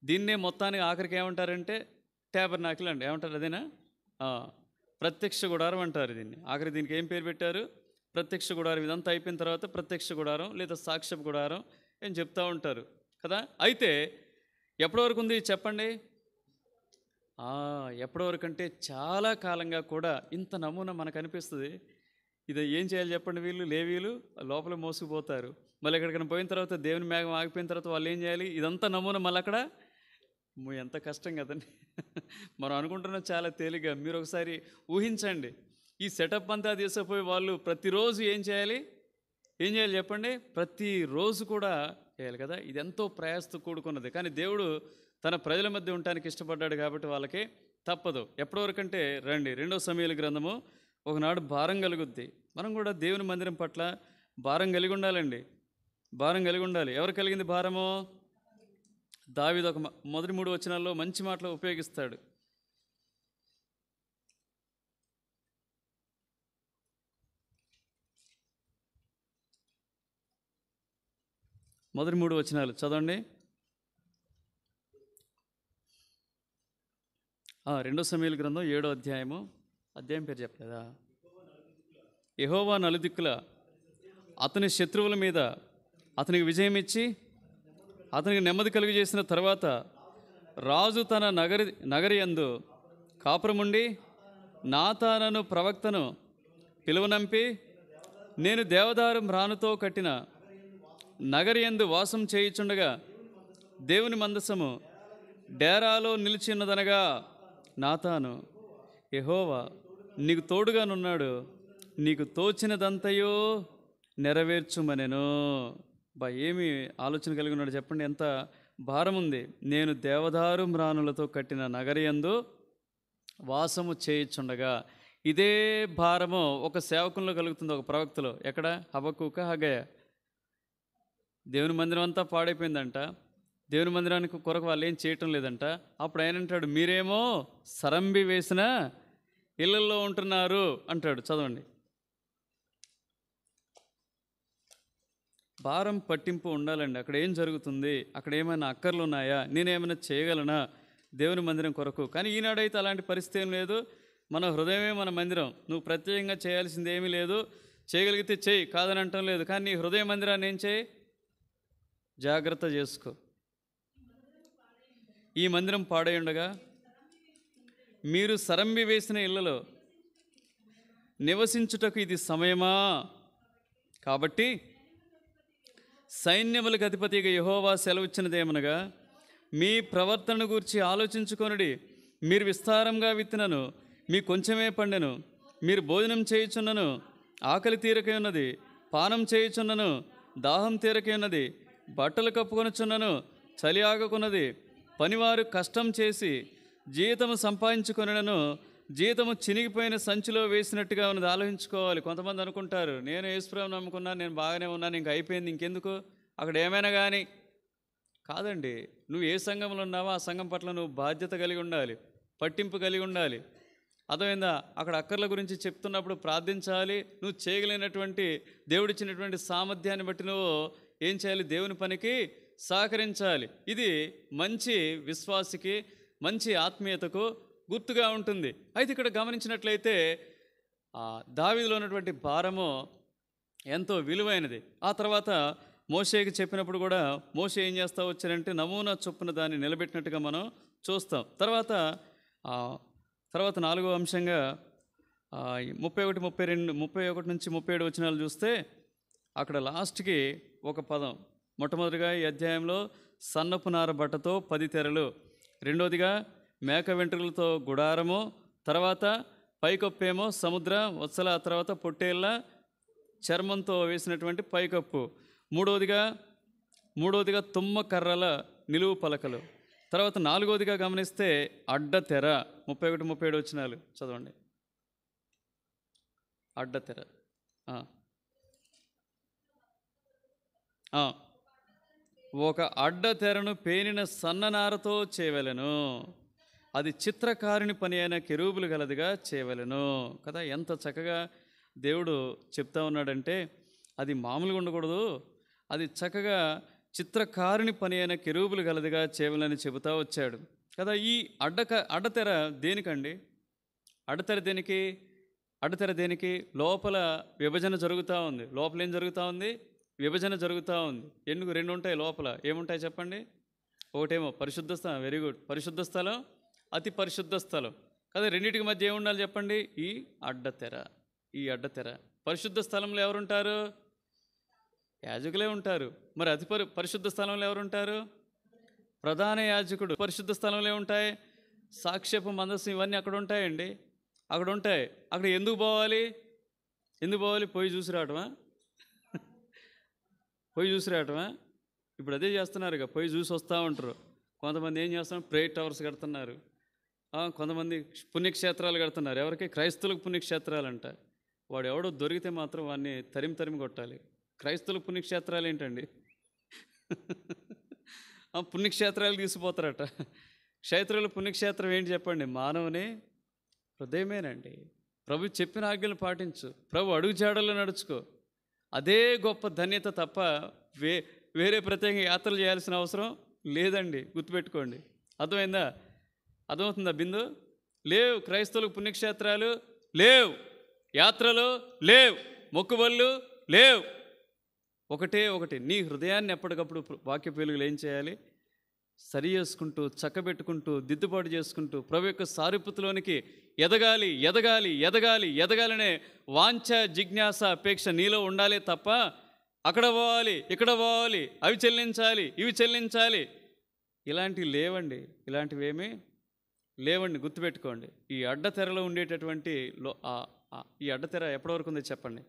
దీన్నే మొత్తానికి ఆఖరికి ఏమంటారంటే ట్యాబర్నాకిల్ అండి. ఏమంటారు? అదేనా? ప్రత్యక్ష గుడారం అంటారు దీన్ని. ఆఖరి దీనికి ఏం పేరు పెట్టారు? ప్రత్యక్ష గుడారం. ఇదంతా అయిపోయిన తర్వాత ప్రత్యక్ష గుడారం లేదా సాక్ష్యపు గుడారం ఏం చెప్తూ ఉంటారు కదా. అయితే ఎప్పటి వరకు ఉంది చెప్పండి? ఎప్పటి వరకు అంటే చాలా కాలంగా కూడా ఇంత నమూనా మనకు అనిపిస్తుంది. ఇది ఏం చేయాలి చెప్పండి? లేవీలు లోపల మోసుకుపోతారు. మళ్ళీ ఎక్కడికైనా పోయిన తర్వాత దేవుని మేఘం ఆగిపోయిన తర్వాత వాళ్ళు ఏం చేయాలి? ఇదంతా నమూనా మళ్ళీ అక్కడ ఎంత కష్టం కదండి. మనం అనుకుంటున్నాం చాలా తేలిగ్గా. మీరు ఒకసారి ఊహించండి, ఈ సెటప్ అంతా తీసుకుపోయి వాళ్ళు ప్రతిరోజు ఏం చేయాలి చెప్పండి? ప్రతిరోజు కూడా చేయాలి కదా. ఇది ఎంతో ప్రయాసతో కూడుకున్నది. కానీ దేవుడు తన ప్రజల మధ్య ఉండటానికి ఇష్టపడ్డాడు కాబట్టి వాళ్ళకి తప్పదు. ఎప్పటివరకు అంటే రండి 2వ సమూయేలు గ్రంథము. ఒకనాడు భారం కలుగుద్ది. మనం కూడా దేవుని మందిరం పట్ల భారం కలిగి ఉండాలండి. భారం కలిగి ఉండాలి. ఎవరు కలిగింది భారము? దావీదు ఒక మొదటి 3 వచనాల్లో మంచి మాటలు ఉపయోగిస్తాడు. మొదటి 3 వచనాలు చదవండి. 2వ సమూయేలు గ్రంథం 7వ అధ్యాయం పేరు చెప్పలేదా? యెహోవా నలుదిక్కుల అతని శత్రువుల మీద అతనికి విజయం ఇచ్చి అతనికి నెమ్మది కలుగు చేసిన తర్వాత రాజు తన నగరి యందు కాపురముండి నాతానను ప్రవక్తను పిలువనంపి, నేను దేవదారు మ్రానుతో కట్టిన నగరి యందు వాసం చేయుచుండగా దేవుని మందసము డేరాలో నిలిచిన్నదనగా, నాతాను, యెహోవా నీకు తోడుగానున్నాడు, నీకు తోచినదంతయో నెరవేర్చుమనెను. ఏమి ఆలోచన కలిగి ఉన్నాడు చెప్పండి? ఎంత భారం ఉంది. నేను దేవదారు మ్రానులతో కట్టిన నగరి యందు వాసము చేయుచుండగా. ఇదే భారము ఒక సేవకుల్లో కలుగుతుంది, ఒక ప్రవక్తలో. ఎక్కడ? హబక్కూక, హగ్గయ. దేవుని మందిరం అంతా పాడైపోయిందంట. దేవుని మందిరానికి కొరకు వాళ్ళు ఏం చేయటం లేదంట. అప్పుడు ఆయన అంటాడు, మీరేమో సరంబి వేసిన ఇళ్ళల్లో ఉంటున్నారు అంటాడు. చదవండి. భారం పట్టింపు ఉండాలండి. అక్కడ ఏం జరుగుతుంది, అక్కడ ఏమైనా అక్కర్లు ఉన్నాయా, నేనేమైనా చేయగలనా దేవుని మందిరం కొరకు. కానీ ఈనాడైతే అలాంటి పరిస్థితి ఏం లేదు. మన హృదయమే మన మందిరం. నువ్వు ప్రత్యేకంగా చేయాల్సింది ఏమీ లేదు. చేయగలిగితే చేయి, కాదని అంటం లేదు. కానీ నీ హృదయ మందిరాన్ని ఏం చేయి, జాగ్రత్త చేసుకో. ఈ మందిరం పాడై ఉండగా మీరు సరంబి వేసిన ఇళ్లలో నివసించుటకు ఇది సమయమా? కాబట్టి సైన్యములకు అధిపతిగా యెహోవా సెలవిచ్చినదేమనగా, మీ ప్రవర్తన గురించి ఆలోచించుకొనుడి. మీరు విస్తారంగా విత్తినను మీ కొంచెమే పండెను. మీరు భోజనం చేయుచున్నను ఆకలి తీరకై ఉన్నది, పానం చేయుచున్నను దాహం తీరకై ఉన్నది, బట్టలు కప్పుకొనుచున్నను చలి ఆగకున్నది. పనివారు కష్టం చేసి జీతము సంపాదించుకొనను, జీతము చినిగిపోయిన సంచిలో వేసినట్టుగా ఉన్నది. ఆలోచించుకోవాలి. కొంతమంది అనుకుంటారు, నేను యేసుప్రభువుని నమ్ముకున్నాను, నేను బాగానే ఉన్నాను, ఇంక అయిపోయింది, ఇంకెందుకు అక్కడ ఏమైనా కానీ. కాదండి, నువ్వు ఏ సంఘంలో ఉన్నావో ఆ సంఘం పట్ల నువ్వు బాధ్యత కలిగి ఉండాలి, పట్టింపు కలిగి ఉండాలి. అర్థమైందా? అక్కడ అక్కర్ల గురించి చెప్తున్నప్పుడు ప్రార్థించాలి. నువ్వు చేయగలిగినటువంటి దేవుడిచ్చినటువంటి సామర్థ్యాన్ని బట్టి నువ్వు ఏం చేయాలి, దేవుని పనికి సహకరించాలి. ఇది మంచి విశ్వాసికి, మంచి ఆత్మీయతకు గుర్తుగా ఉంటుంది. అయితే ఇక్కడ గమనించినట్లయితే దావీదులో ఉన్నటువంటి భారము ఎంతో విలువైనది. ఆ తర్వాత మోషేకి చెప్పినప్పుడు కూడా మోషే ఏం చేస్తా వచ్చారంటే నమూనా చొప్పున దాన్ని నిలబెట్టినట్టుగా మనం చూస్తాం. తర్వాత నాలుగో అంశంగా 31, 32, 31 నుంచి 37 వచనాలు చూస్తే అక్కడ లాస్ట్కి ఒక పదం. మొట్టమొదటిగా ఈ అధ్యాయంలో సన్నపు నార బట్టతో 10 తెరలు, రెండోదిగా మేక వెంట్రుకలతో గుడారము, తర్వాత పైకప్పేమో సముద్ర వత్సల, తర్వాత పొట్టేళ్ళ చర్మంతో వేసినటువంటి పైకప్పు, మూడోదిగా తుమ్మ కర్రల నిలువు పలకలు, తర్వాత నాలుగోదిగా గమనిస్తే అడ్డతెర. 31, 37 వచనాలు చదవండి. అడ్డతెర. ఒక అడ్డతెరను పేనిన సన్ననారతో చేయవలెను, అది చిత్రకారుని పని అయిన కెరూబులు గలదిగా చేయవలెను. కదా, ఎంత చక్కగా దేవుడు చెప్తా ఉన్నాడంటే అది మామూలుగా ఉండకూడదు, అది చక్కగా చిత్రకారుని పని అయిన కెరూబులు గలదిగా చేయవలని చెబుతా వచ్చాడు కదా. ఈ అడ్డతెర దేనికండి? అడ్డతెర దేనికి? లోపల విభజన జరుగుతూ ఉంది. లోపల ఏం జరుగుతూ ఉంది? విభజన జరుగుతూ ఉంది. ఎందుకు? రెండు ఉంటాయి లోపల. ఏముంటాయి చెప్పండి? ఒకటేమో పరిశుద్ధ స్థలం, వెరీ గుడ్, పరిశుద్ధ స్థలం, అతి పరిశుద్ధ స్థలం కదా. రెండింటికి మధ్య ఏముండాలి చెప్పండి? ఈ అడ్డతెర. పరిశుద్ధ స్థలంలో ఎవరుంటారు? యాజకులే ఉంటారు. మరి అతి పరిశుద్ధ స్థలంలో ఎవరుంటారు? ప్రధాన యాజకుడు. పరిశుద్ధ స్థలంలో ఉంటాయి సాక్ష్యపు మందస్సు, ఇవన్నీ అక్కడ ఉంటాయండి, అక్కడ ఉంటాయి. అక్కడ ఎందుకు పోవాలి? పోయి చూసి రావటమా? ఇప్పుడు అదే చేస్తున్నారు ఇక, పోయి చూసి వస్తూ ఉంటారు. కొంతమంది ఏం చేస్తున్నారు? ప్రేయర్ టవర్స్ కడుతున్నారు, కొంతమంది పుణ్యక్షేత్రాలు కడుతున్నారు. ఎవరికి? క్రైస్తవులకు పుణ్యక్షేత్రాలు అంట. వాడు ఎవడో దొరికితే మాత్రం వాడిని తరిమి కొట్టాలి. క్రైస్తవులకు పుణ్యక్షేత్రాలు ఏంటండి? పుణ్యక్షేత్రాలు తీసుకుపోతారట. క్షేత్రాలు పుణ్యక్షేత్రం ఏంటి చెప్పండి? మానవుని హృదయమేనండి. ప్రభు చెప్పిన ఆజ్ఞలు పాటించు, ప్రభు అడుగు జాడల్లో నడుచుకో. అదే గొప్ప ధన్యత తప్ప వేరే ప్రత్యేకంగా యాత్రలు చేయాల్సిన అవసరం లేదండి. గుర్తుపెట్టుకోండి. అర్థమవుతుందా బిందు? లేవు క్రైస్తవులకు పుణ్యక్షేత్రాలు, లేవు యాత్రలు, లేవు మొక్కుబళ్ళు, లేవు. ఒకటి, నీ హృదయాన్ని ఎప్పటికప్పుడు వాక్య వెలుగులు ఏం చేయాలి? సరి చేసుకుంటూ, చక్కబెట్టుకుంటూ, దిద్దుబాటు చేసుకుంటూ ప్రభు యొక్క సారూప్యతలోనికి ఎదగాలనే వాంఛ, జిజ్ఞాస, అపేక్ష నీలో ఉండాలి తప్ప అక్కడ పోవాలి, ఇక్కడ పోవాలి, అవి చెల్లించాలి, ఇవి చెల్లించాలి, ఇలాంటివి లేవండి. ఇలాంటివేమీ లేవండి. గుర్తుపెట్టుకోండి. ఈ అడ్డతెరలో ఉండేటటువంటి ఈ అడ్డతెర ఎప్పటి వరకు ఉందో చెప్పండి?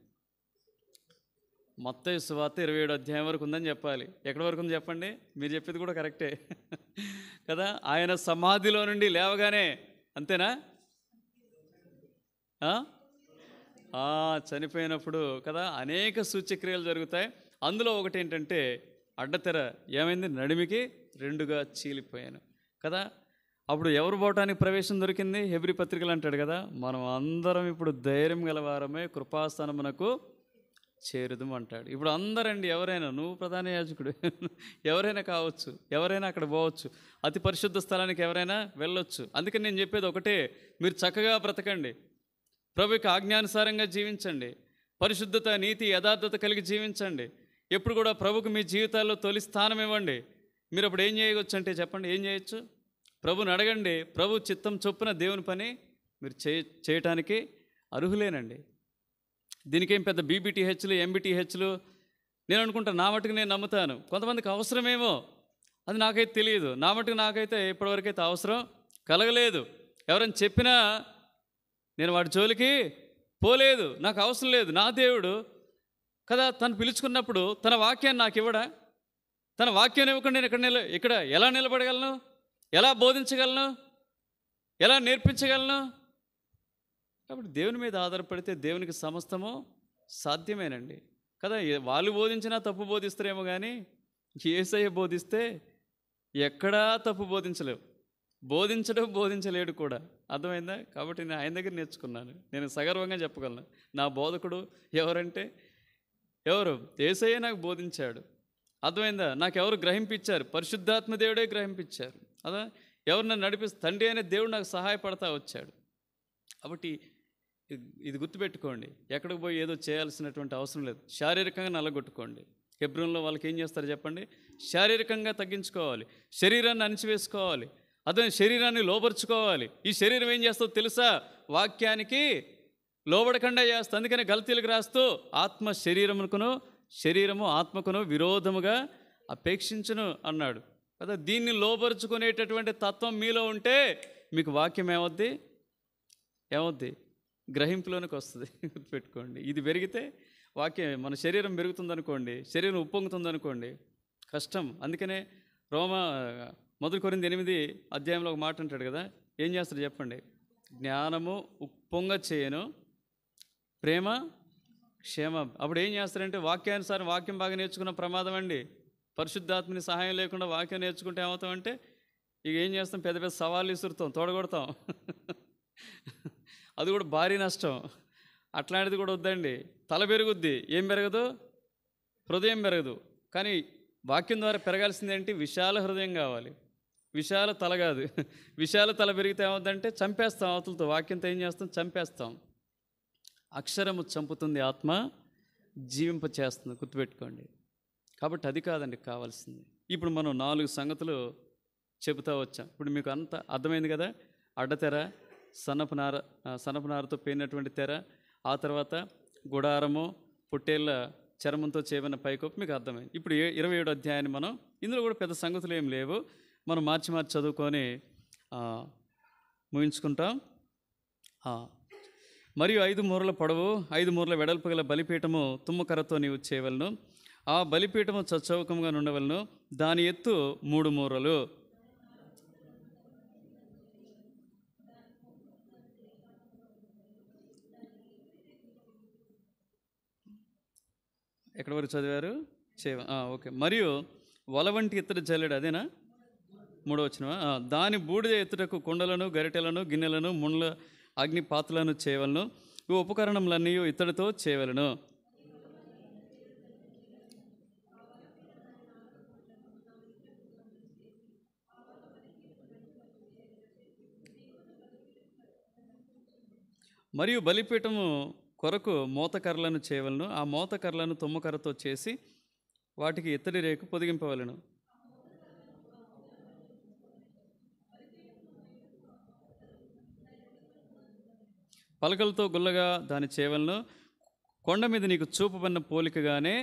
మత్తయి సువార్త 27 అధ్యాయం వరకు ఉందని చెప్పాలి. ఎక్కడి వరకు ఉంది చెప్పండి? మీరు చెప్పేది కూడా కరెక్టే కదా. ఆయన సమాధిలో నుండి లేవగానే, అంతేనా? చనిపోయినప్పుడు కదా అనేక సూచ్యక్రియలు జరుగుతాయి. అందులో ఒకటి ఏంటంటే అడ్డతెర ఏమైంది? నడిమికి రెండుగా చీలిపోయాను కదా. అప్పుడు ఎవరు పోవటానికి ప్రవేశం దొరికింది? హెబ్రీ పత్రికలు అంటాడు కదా, మనం అందరం ఇప్పుడు ధైర్యం గలవారమే కృపాస్థానమునకు చేరుదం అంటాడు. ఇప్పుడు అందరండి, ఎవరైనా, నువ్వు ప్రధాన యాజకుడు ఎవరైనా కావచ్చు, ఎవరైనా అక్కడ పోవచ్చు, అతి పరిశుద్ధ స్థలానికి ఎవరైనా వెళ్ళొచ్చు. అందుకని నేను చెప్పేది ఒకటే, మీరు చక్కగా బ్రతకండి, ప్రభుకి ఆజ్ఞానుసారంగా జీవించండి, పరిశుద్ధత, నీతి, యథార్థత కలిగి జీవించండి. ఎప్పుడు కూడా ప్రభుకు మీ జీవితాల్లో తొలి స్థానం ఇవ్వండి. మీరు అప్పుడు ఏం చేయవచ్చు అంటే చెప్పండి, ఏం చేయొచ్చు? ప్రభుని అడగండి. ప్రభు చిత్తం చొప్పున దేవుని పని మీరు చేయటానికి అర్హులేనండి. దీనికేం పెద్ద బీబీటీహెచ్లు, ఎంబీటీహెచ్లు నేను అనుకుంటా, నా మటుకు నేను నమ్ముతాను. కొంతమందికి అవసరమేమో, అది నాకైతే తెలియదు. నా మటుకు నాకైతే ఇప్పటివరకైతే అవసరం కలగలేదు. ఎవరైనా చెప్పినా నేను వాడి జోలికి పోలేదు, నాకు అవసరం లేదు. నా దేవుడు కదా, తను పిలుచుకున్నప్పుడు తన వాక్యాన్ని నాకు ఇవ్వడా? తన వాక్యాన్ని ఇవ్వకుండా నేను ఇక్కడ ఎలా నిలబడగలను? ఎలా బోధించగలను? ఎలా నేర్పించగలను? కాబట్టి దేవుని మీద ఆధారపడితే దేవునికి సమస్తము సాధ్యమేనండి కదా. వాళ్ళు బోధించినా తప్పు బోధిస్తారేమో, కానీ యేసయ్య బోధిస్తే ఎక్కడా తప్పు బోధించలేవు. బోధించలేడు కూడా. అర్థమైందా? కాబట్టి నేను ఆయన దగ్గర నేర్చుకున్నాను. నేను సగర్వంగా చెప్పగలను, నా బోధకుడు ఎవరంటే ఎవరు? యేసయ్య నాకు బోధించాడు. అర్థమైందా? నాకు ఎవరు గ్రహింపించారు? పరిశుద్ధాత్మ దేవుడే గ్రహింపించారు. అదా, ఎవరు నన్ను తండ్రి అనే దేవుడు నాకు సహాయపడతా వచ్చాడు. కాబట్టి ఇది గుర్తుపెట్టుకోండి. ఎక్కడికి పోయి ఏదో చేయాల్సినటువంటి అవసరం లేదు. శారీరకంగా నల్లగొట్టుకోండి. హెబ్రోన్లో వాళ్ళకి ఏం చేస్తారు చెప్పండి? శారీరకంగా తగ్గించుకోవాలి, శరీరాన్ని అణిచివేసుకోవాలి, అదే శరీరాన్ని లోపరుచుకోవాలి. ఈ శరీరం ఏం చేస్తుందో తెలుసా? వాక్యానికి లోబడకుండా చేస్తుంది. అందుకని గలతీలకు రాస్తూ ఆత్మ శరీరము ఆత్మకును విరోధముగా అపేక్షించును అన్నాడు కదా. దీన్ని లోపరుచుకునేటటువంటి తత్వం మీలో ఉంటే మీకు వాక్యం ఏమవుద్ది? గ్రహింపులోనికి వస్తుంది. గుర్తుపెట్టుకోండి. ఇది పెరిగితే వాక్యం, మన శరీరం పెరుగుతుందనుకోండి, శరీరం ఉప్పొంగుతుందనుకోండి, కష్టం. అందుకనే మొదటి కొరింథీ 8 అధ్యాయంలో ఒక మాట అంటాడు కదా, ఏం చేస్తాడు చెప్పండి? జ్ఞానము ఉప్పొంగ చేయను, ప్రేమ క్షేమ. అప్పుడు ఏం చేస్తారంటే వాక్యానుసారం వాక్యం బాగా నేర్చుకున్న ప్రమాదం అండి. పరిశుద్ధాత్మని సహాయం లేకుండా వాక్యం నేర్చుకుంటే ఏమవుతామంటే ఇక ఏం చేస్తాం? పెద్ద పెద్ద సవాళ్ళు ఇసురుతాం, తోడగొడతాం. అది కూడా భారీ నష్టం. అట్లాంటిది కూడా వద్దండి. తల పెరుగుద్ది, ఏం పెరగదు? హృదయం పెరగదు. కానీ వాక్యం ద్వారా పెరగాల్సింది ఏంటి? విశాల హృదయం కావాలి, విశాల తల కాదు. విశాల తల పెరిగితే ఏమవుద్దంటే చంపేస్తాం అవతలతో. వాక్యంతో ఏం చేస్తాం? చంపేస్తాం. అక్షరము చంపుతుంది, ఆత్మ జీవింప చేస్తుంది. గుర్తుపెట్టుకోండి. కాబట్టి అది కాదండి కావాల్సింది. ఇప్పుడు మనం 4 సంగతులు చెబుతూ వచ్చాం. ఇప్పుడు మీకు అంత అర్థమైంది కదా. అడ్డతెర, సన్నపు నారతో పేరినటువంటి తెర, ఆ తర్వాత గుడారము, పొట్టేళ్ళ చర్మంతో చేయబడిన పైకప్పు, మీకు అర్థమైంది. ఇప్పుడు 27వ అధ్యాయాన్ని మనం, ఇందులో కూడా పెద్ద సంగతులు ఏం లేవు, మనం మార్చి చదువుకొని ముగించుకుంటాం. మరియు 5 మూరల పొడవు 5 మూరల వెడల్పు గల బలిపీఠము తుమ్మకర్రతో నీవు చేయవలను. ఆ బలిపీఠము చచ్చౌకముగా నుండవలను. దాని ఎత్తు 3 మూరలు. ఎక్కడి వరకు చదివారు? ఓకే. మరియు వల వంటి ఇత్తడి జల్లెడు, అదేనా? 3వ వచనం. దాని బూడిద ఎత్తుటకు కుండలను, గరిటెలను, గిన్నెలను, ముండ్ల అగ్ని పాత్రలను చేయవలను. ఈ ఉపకరణములన్నీ ఇత్తడితో చేయవలను. మరియు బలిపీఠము కొరకు మోతకర్రలను చేయవలను. ఆ మోతకర్రలను తుమ్మకర్రతో చేసి వాటికి ఇత్తడి రేకు పొదిగింపవలను. పలకలతో గుల్లగా దాని చేయవలను. కొండ మీద నీకు చూపబడిన పోలికగానే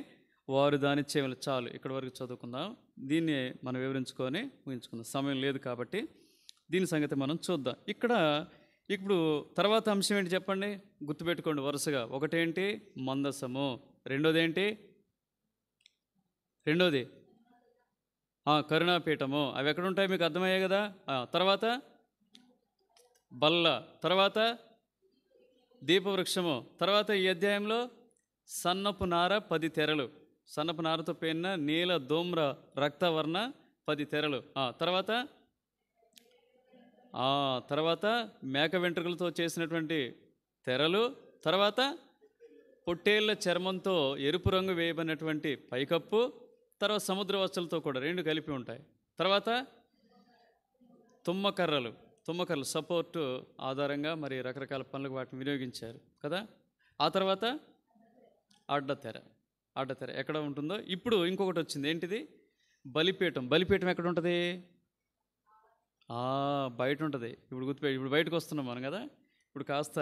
వారు దాని చేయవలను. చాలు, ఇక్కడ వరకు చదువుకుందాం. దీన్ని మనం వివరించుకొని ముగించుకుందాం. సమయం లేదు కాబట్టి దీని సంగతి మనం చూద్దాం. ఇప్పుడు తర్వాత అంశం ఏంటి చెప్పండి? గుర్తుపెట్టుకోండి వరుసగా. ఒకటేంటి? మందసము. రెండోది కరుణాపీఠము. అవి ఎక్కడుంటాయి మీకు అర్థమయ్యాయి కదా. తర్వాత బల్ల, తర్వాత దీపవృక్షము, తర్వాత ఈ అధ్యాయంలో సన్నపు నార 10 తెరలు, సన్నపు నారతో పేరిన నీల ధూమ్ర రక్తవర్ణ 10 తెరలు. తర్వాత తర్వాత మేక వెంట్రుకలతో చేసినటువంటి తెరలు, తర్వాత పొట్టేళ్ల చర్మంతో ఎరుపు రంగు వేయబడినటువంటి పైకప్పు, తర్వాత సముద్ర వస్తువులతో కూడా రెండు కలిపి ఉంటాయి. తర్వాత తుమ్మకర్రలు సపోర్టు ఆధారంగా మరి రకరకాల పనులకు వాటిని వినియోగించారు కదా. ఆ తర్వాత అడ్డతెర ఎక్కడ ఉంటుందో. ఇప్పుడు ఇంకొకటి వచ్చింది, ఏంటిది? బలిపీఠం ఎక్కడ ఉంటుంది? బయట ఉంటుంది. ఇప్పుడు బయటకు వస్తున్నాం మనం కదా. ఇప్పుడు కాస్త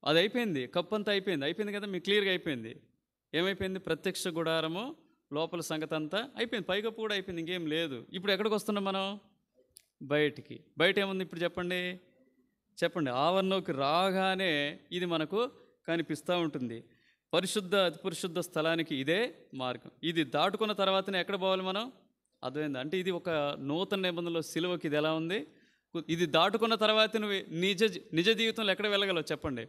అది అయిపోయింది, కప్పు అంతా అయిపోయింది కదా, మీకు క్లియర్గా అయిపోయింది. ఏమైపోయింది? ప్రత్యక్ష గుడారము లోపల సంగతి అంతా అయిపోయింది, పైకప్పు కూడా అయిపోయింది, ఇంకేం లేదు. ఇప్పుడు ఎక్కడికి వస్తున్నాం మనం? బయటికి. బయట ఏముంది ఇప్పుడు చెప్పండి. ఆవరణలోకి రాగానే ఇది మనకు కనిపిస్తూ ఉంటుంది. అతి పరిశుద్ధ స్థలానికి ఇదే మార్గం. ఇది దాటుకున్న తర్వాతనే ఎక్కడ పోవాలి మనం? అర్థమైంది. అంటే ఇది ఒక నూతన నిబంధనలో సిలువకి ఇది ఎలా ఉంది? ఇది దాటుకున్న తర్వాత నువ్వు నిజ జీవితంలో ఎక్కడ వెళ్ళగలవు చెప్పండి?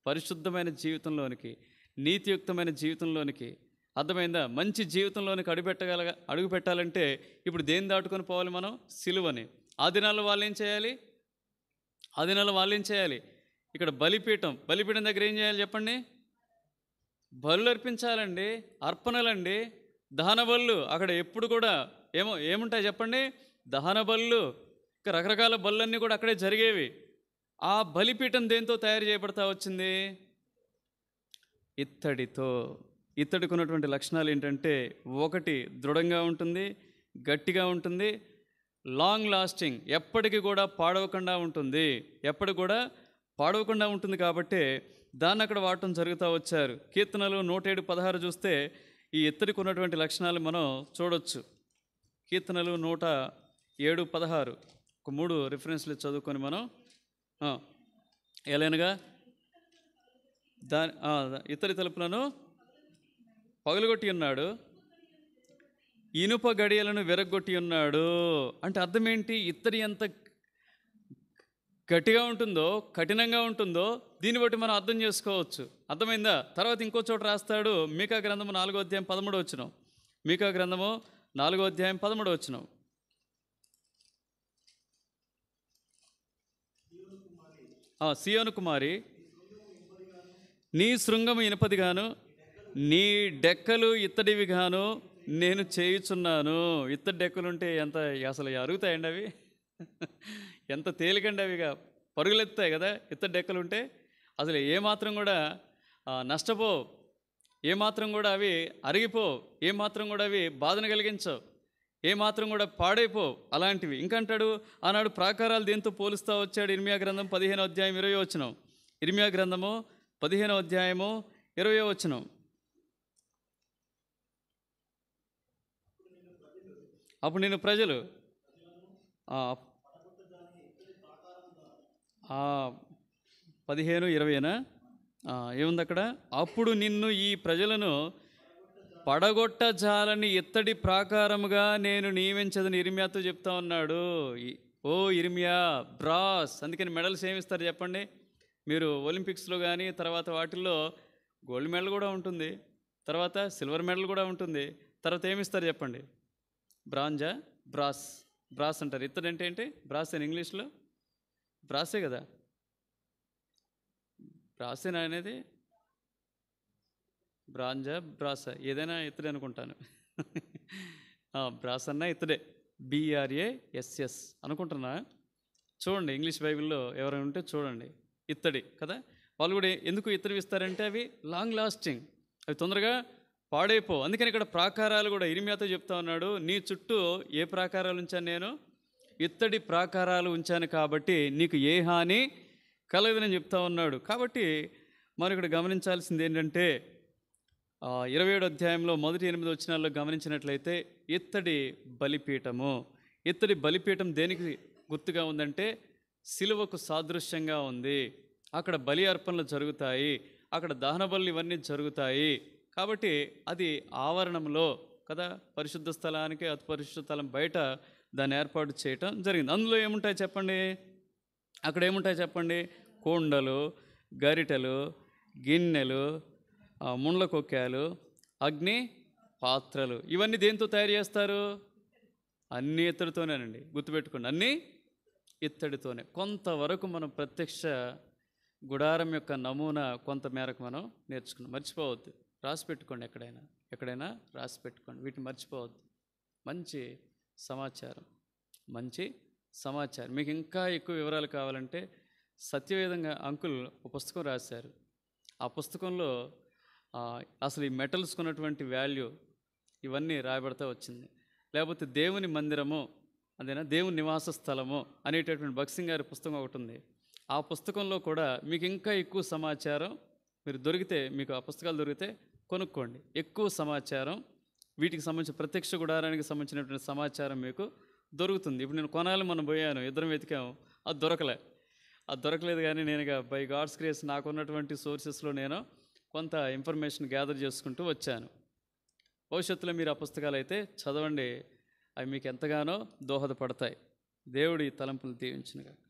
పరిశుద్ధమైన జీవితంలోనికి, నీతియుక్తమైన జీవితంలోనికి. అర్థమైందా? మంచి జీవితంలోనికి అడుగు పెట్టాలంటే ఇప్పుడు దేన్ని దాటుకొని పోవాలి మనం? సిలువని. ఆ దినాల్లో వాళ్ళు ఏం చేయాలి? ఇక్కడ బలిపీఠం దగ్గర ఏం చేయాలి చెప్పండి? బలులు అర్పించాలండి, అర్పణలండి, దహన బలులు. అక్కడ ఎప్పుడు కూడా ఏముంటాయి చెప్పండి? దహన బలులు, ఇంకా రకరకాల బలులన్నీ కూడా అక్కడే జరిగేవి. ఆ బలిపీఠం దేంతో తయారు చేయబడతా వచ్చింది? ఇత్తడికి ఉన్నటువంటి లక్షణాలు ఏంటంటే, ఒకటి దృఢంగా ఉంటుంది, గట్టిగా ఉంటుంది, లాంగ్ లాస్టింగ్, ఎప్పటికి కూడా పాడవకుండా ఉంటుంది. కాబట్టి దాన్ని అక్కడ వాడటం జరుగుతూ వచ్చారు. కీర్తనలు 107:16 చూస్తే ఈ ఇత్తడికి ఉన్నటువంటి లక్షణాలు మనం చూడొచ్చు. కీర్తనలు 107:16 ఒక 3 రిఫరెన్స్లు చదువుకొని మనం ఎలానగా ఇత్తడి తలుపులను పగలగొట్టి ఉన్నాడు, ఇనుప గడియలను విరగొట్టి ఉన్నాడు. అంటే అర్థం ఏంటి? ఇత్తడి ఎంత గట్టిగా ఉంటుందో, కఠినంగా ఉంటుందో దీన్ని బట్టి మనం అర్థం చేసుకోవచ్చు. అర్థమైందా? తర్వాత ఇంకో చోట రాస్తాడు, మీకా గ్రంథము 4వ అధ్యాయం 13వ వచనం. మీకా గ్రంథము 4వ అధ్యాయం 13వ వచనం. సియోను కుమారి, నీ శృంగము ఇనుపదిగాను, నీ డెక్కలు ఇత్తడివిగాను నేను చేయుచున్నాను. ఇత్తడి డెక్కలుంటే అసలు అరుగుతాయండి అవి? ఎంత తేలికండి అవిగా, పరుగులెత్తాయి కదా ఇత్తడి డెక్కలు ఉంటే. అసలు ఏమాత్రం కూడా నష్టపోవు, ఏమాత్రం కూడా అవి అరిగిపోవు, ఏమాత్రం కూడా అవి బాధను కలిగించవు, ఏమాత్రం కూడా పాడైపోవు అలాంటివి. ఇంకంటాడు, ఆనాడు ప్రాకారాలు దేంతో పోలుస్తూ వచ్చాడు? ఇర్మియా గ్రంథం 15వ అధ్యాయం 20వ వచనం. ఇర్మియా గ్రంథము 15వ అధ్యాయము 20వ వచనం. అప్పుడు నేను ప్రజలు 15:20 ఏముంది అక్కడ? అప్పుడు నిన్ను ఈ ప్రజలను పడగొట్టజాలని ఇత్తడి ప్రాకారముగా నేను నియమించదని ఇర్మియాతో చెప్తా ఉన్నాడు. ఓ ఇర్మియా, బ్రాస్. అందుకని మెడల్స్ ఏమిస్తారు చెప్పండి? మీరు ఒలింపిక్స్లో కానీ తర్వాత వాటిల్లో గోల్డ్ మెడల్ కూడా ఉంటుంది, తర్వాత సిల్వర్ మెడల్ కూడా ఉంటుంది. తర్వాత ఏమిస్తారు చెప్పండి? బ్రాంజా, బ్రాస్ అంటారు. ఇత్తడి అంటే ఏంటి? బ్రాస్ అని ఇంగ్లీష్లో బ్రాసే కదా. బ్రాసేనా అనేది? బ్రాసా ఏదైనా ఇత్తడే అనుకుంటాను. బ్రాస్ అన్నా ఇత్తడే, BRASS అనుకుంటున్నా. చూడండి ఇంగ్లీష్ బైబిల్లో ఎవరైనా ఉంటే చూడండి. ఇత్తడి కదా. వాళ్ళు కూడా ఎందుకు ఇత్తడి ఇస్తారంటే అవి లాంగ్ లాస్టింగ్, అవి తొందరగా పాడైపో. అందుకని ఇక్కడ ప్రాకారాలు కూడా ఇర్మియాతో చెప్తా ఉన్నాడు, నీ చుట్టూ ఏ ప్రాకారాలు ఉంచాను? నేను ఇత్తడి ప్రాకారాలు ఉంచాను, కాబట్టి నీకు ఏ హాని కలగదని చెప్తా ఉన్నాడు. కాబట్టి మనం ఇక్కడ గమనించాల్సింది ఏంటంటే 27వ అధ్యాయంలో మొదటి 8 వచనాల్లో గమనించినట్లయితే ఇత్తడి బలిపీఠం దేనికి గుర్తుగా ఉందంటే సిలువకు సాదృశ్యంగా ఉంది. అక్కడ బలి అర్పణలు జరుగుతాయి, అక్కడ దహన బలులు ఇవన్నీ జరుగుతాయి. కాబట్టి అది ఆవరణంలో కదా, పరిశుద్ధ స్థలానికి అతి పరిశుద్ధ స్థలం బయట దాన్ని ఏర్పాటు చేయటం జరిగింది. అందులో ఏముంటాయి చెప్పండి? అక్కడ ఏముంటాయి చెప్పండి? కుండలు, గరిటెలు, గిన్నెలు, ముండ్ల కొక్కాలు, అగ్ని పాత్రలు. ఇవన్నీ దేంతో తయారు చేస్తారు? అన్నీ ఇత్తడితోనేనండి. గుర్తుపెట్టుకోండి, అన్నీ ఇత్తడితోనే. కొంతవరకు మనం ప్రత్యక్ష గుడారం యొక్క నమూనా కొంత మేరకు మనం నేర్చుకున్నాం. మర్చిపోవద్దు, రాసి పెట్టుకోండి, ఎక్కడైనా రాసి పెట్టుకోండి, వీటిని మర్చిపోవద్దు. మంచి సమాచారం, మంచి సమాచారం. మీకు ఇంకా ఎక్కువ వివరాలు కావాలంటే సత్యవేదంగా అంకుల్ ఒక పుస్తకం రాశారు. ఆ పుస్తకంలో అసలు ఈ మెటల్స్కి ఉన్నటువంటి వాల్యూ ఇవన్నీ రాయబడతా వచ్చింది. లేకపోతే దేవుని మందిరము, అదేనా దేవుని నివాస స్థలము అనేటటువంటి భక్సింగ్ గారి పుస్తకం ఒకటి ఉంది. ఆ పుస్తకంలో కూడా మీకు ఇంకా ఎక్కువ సమాచారం మీరు దొరికితే, మీకు ఆ పుస్తకాలు దొరికితే కొనుక్కోండి. ఎక్కువ సమాచారం, వీటికి సంబంధించిన ప్రత్యక్ష గుడారానికి సంబంధించినటువంటి సమాచారం మీకు దొరుకుతుంది. ఇప్పుడు నేను కొనాలి మనం పోయాను, ఇద్దరం వెతికాము, అది దొరకలేదు. కానీ నేను బై గాడ్స్ గ్రేస్ నాకున్నటువంటి సోర్సెస్లో నేను కొంత ఇన్ఫర్మేషన్ గ్యాదర్ చేసుకుంటూ వచ్చాను. భవిష్యత్తులో మీరు ఆ పుస్తకాలు అయితే చదవండి, అవి మీకు ఎంతగానో దోహదపడతాయి. దేవుడి తలంపులు దీవించునుగాక.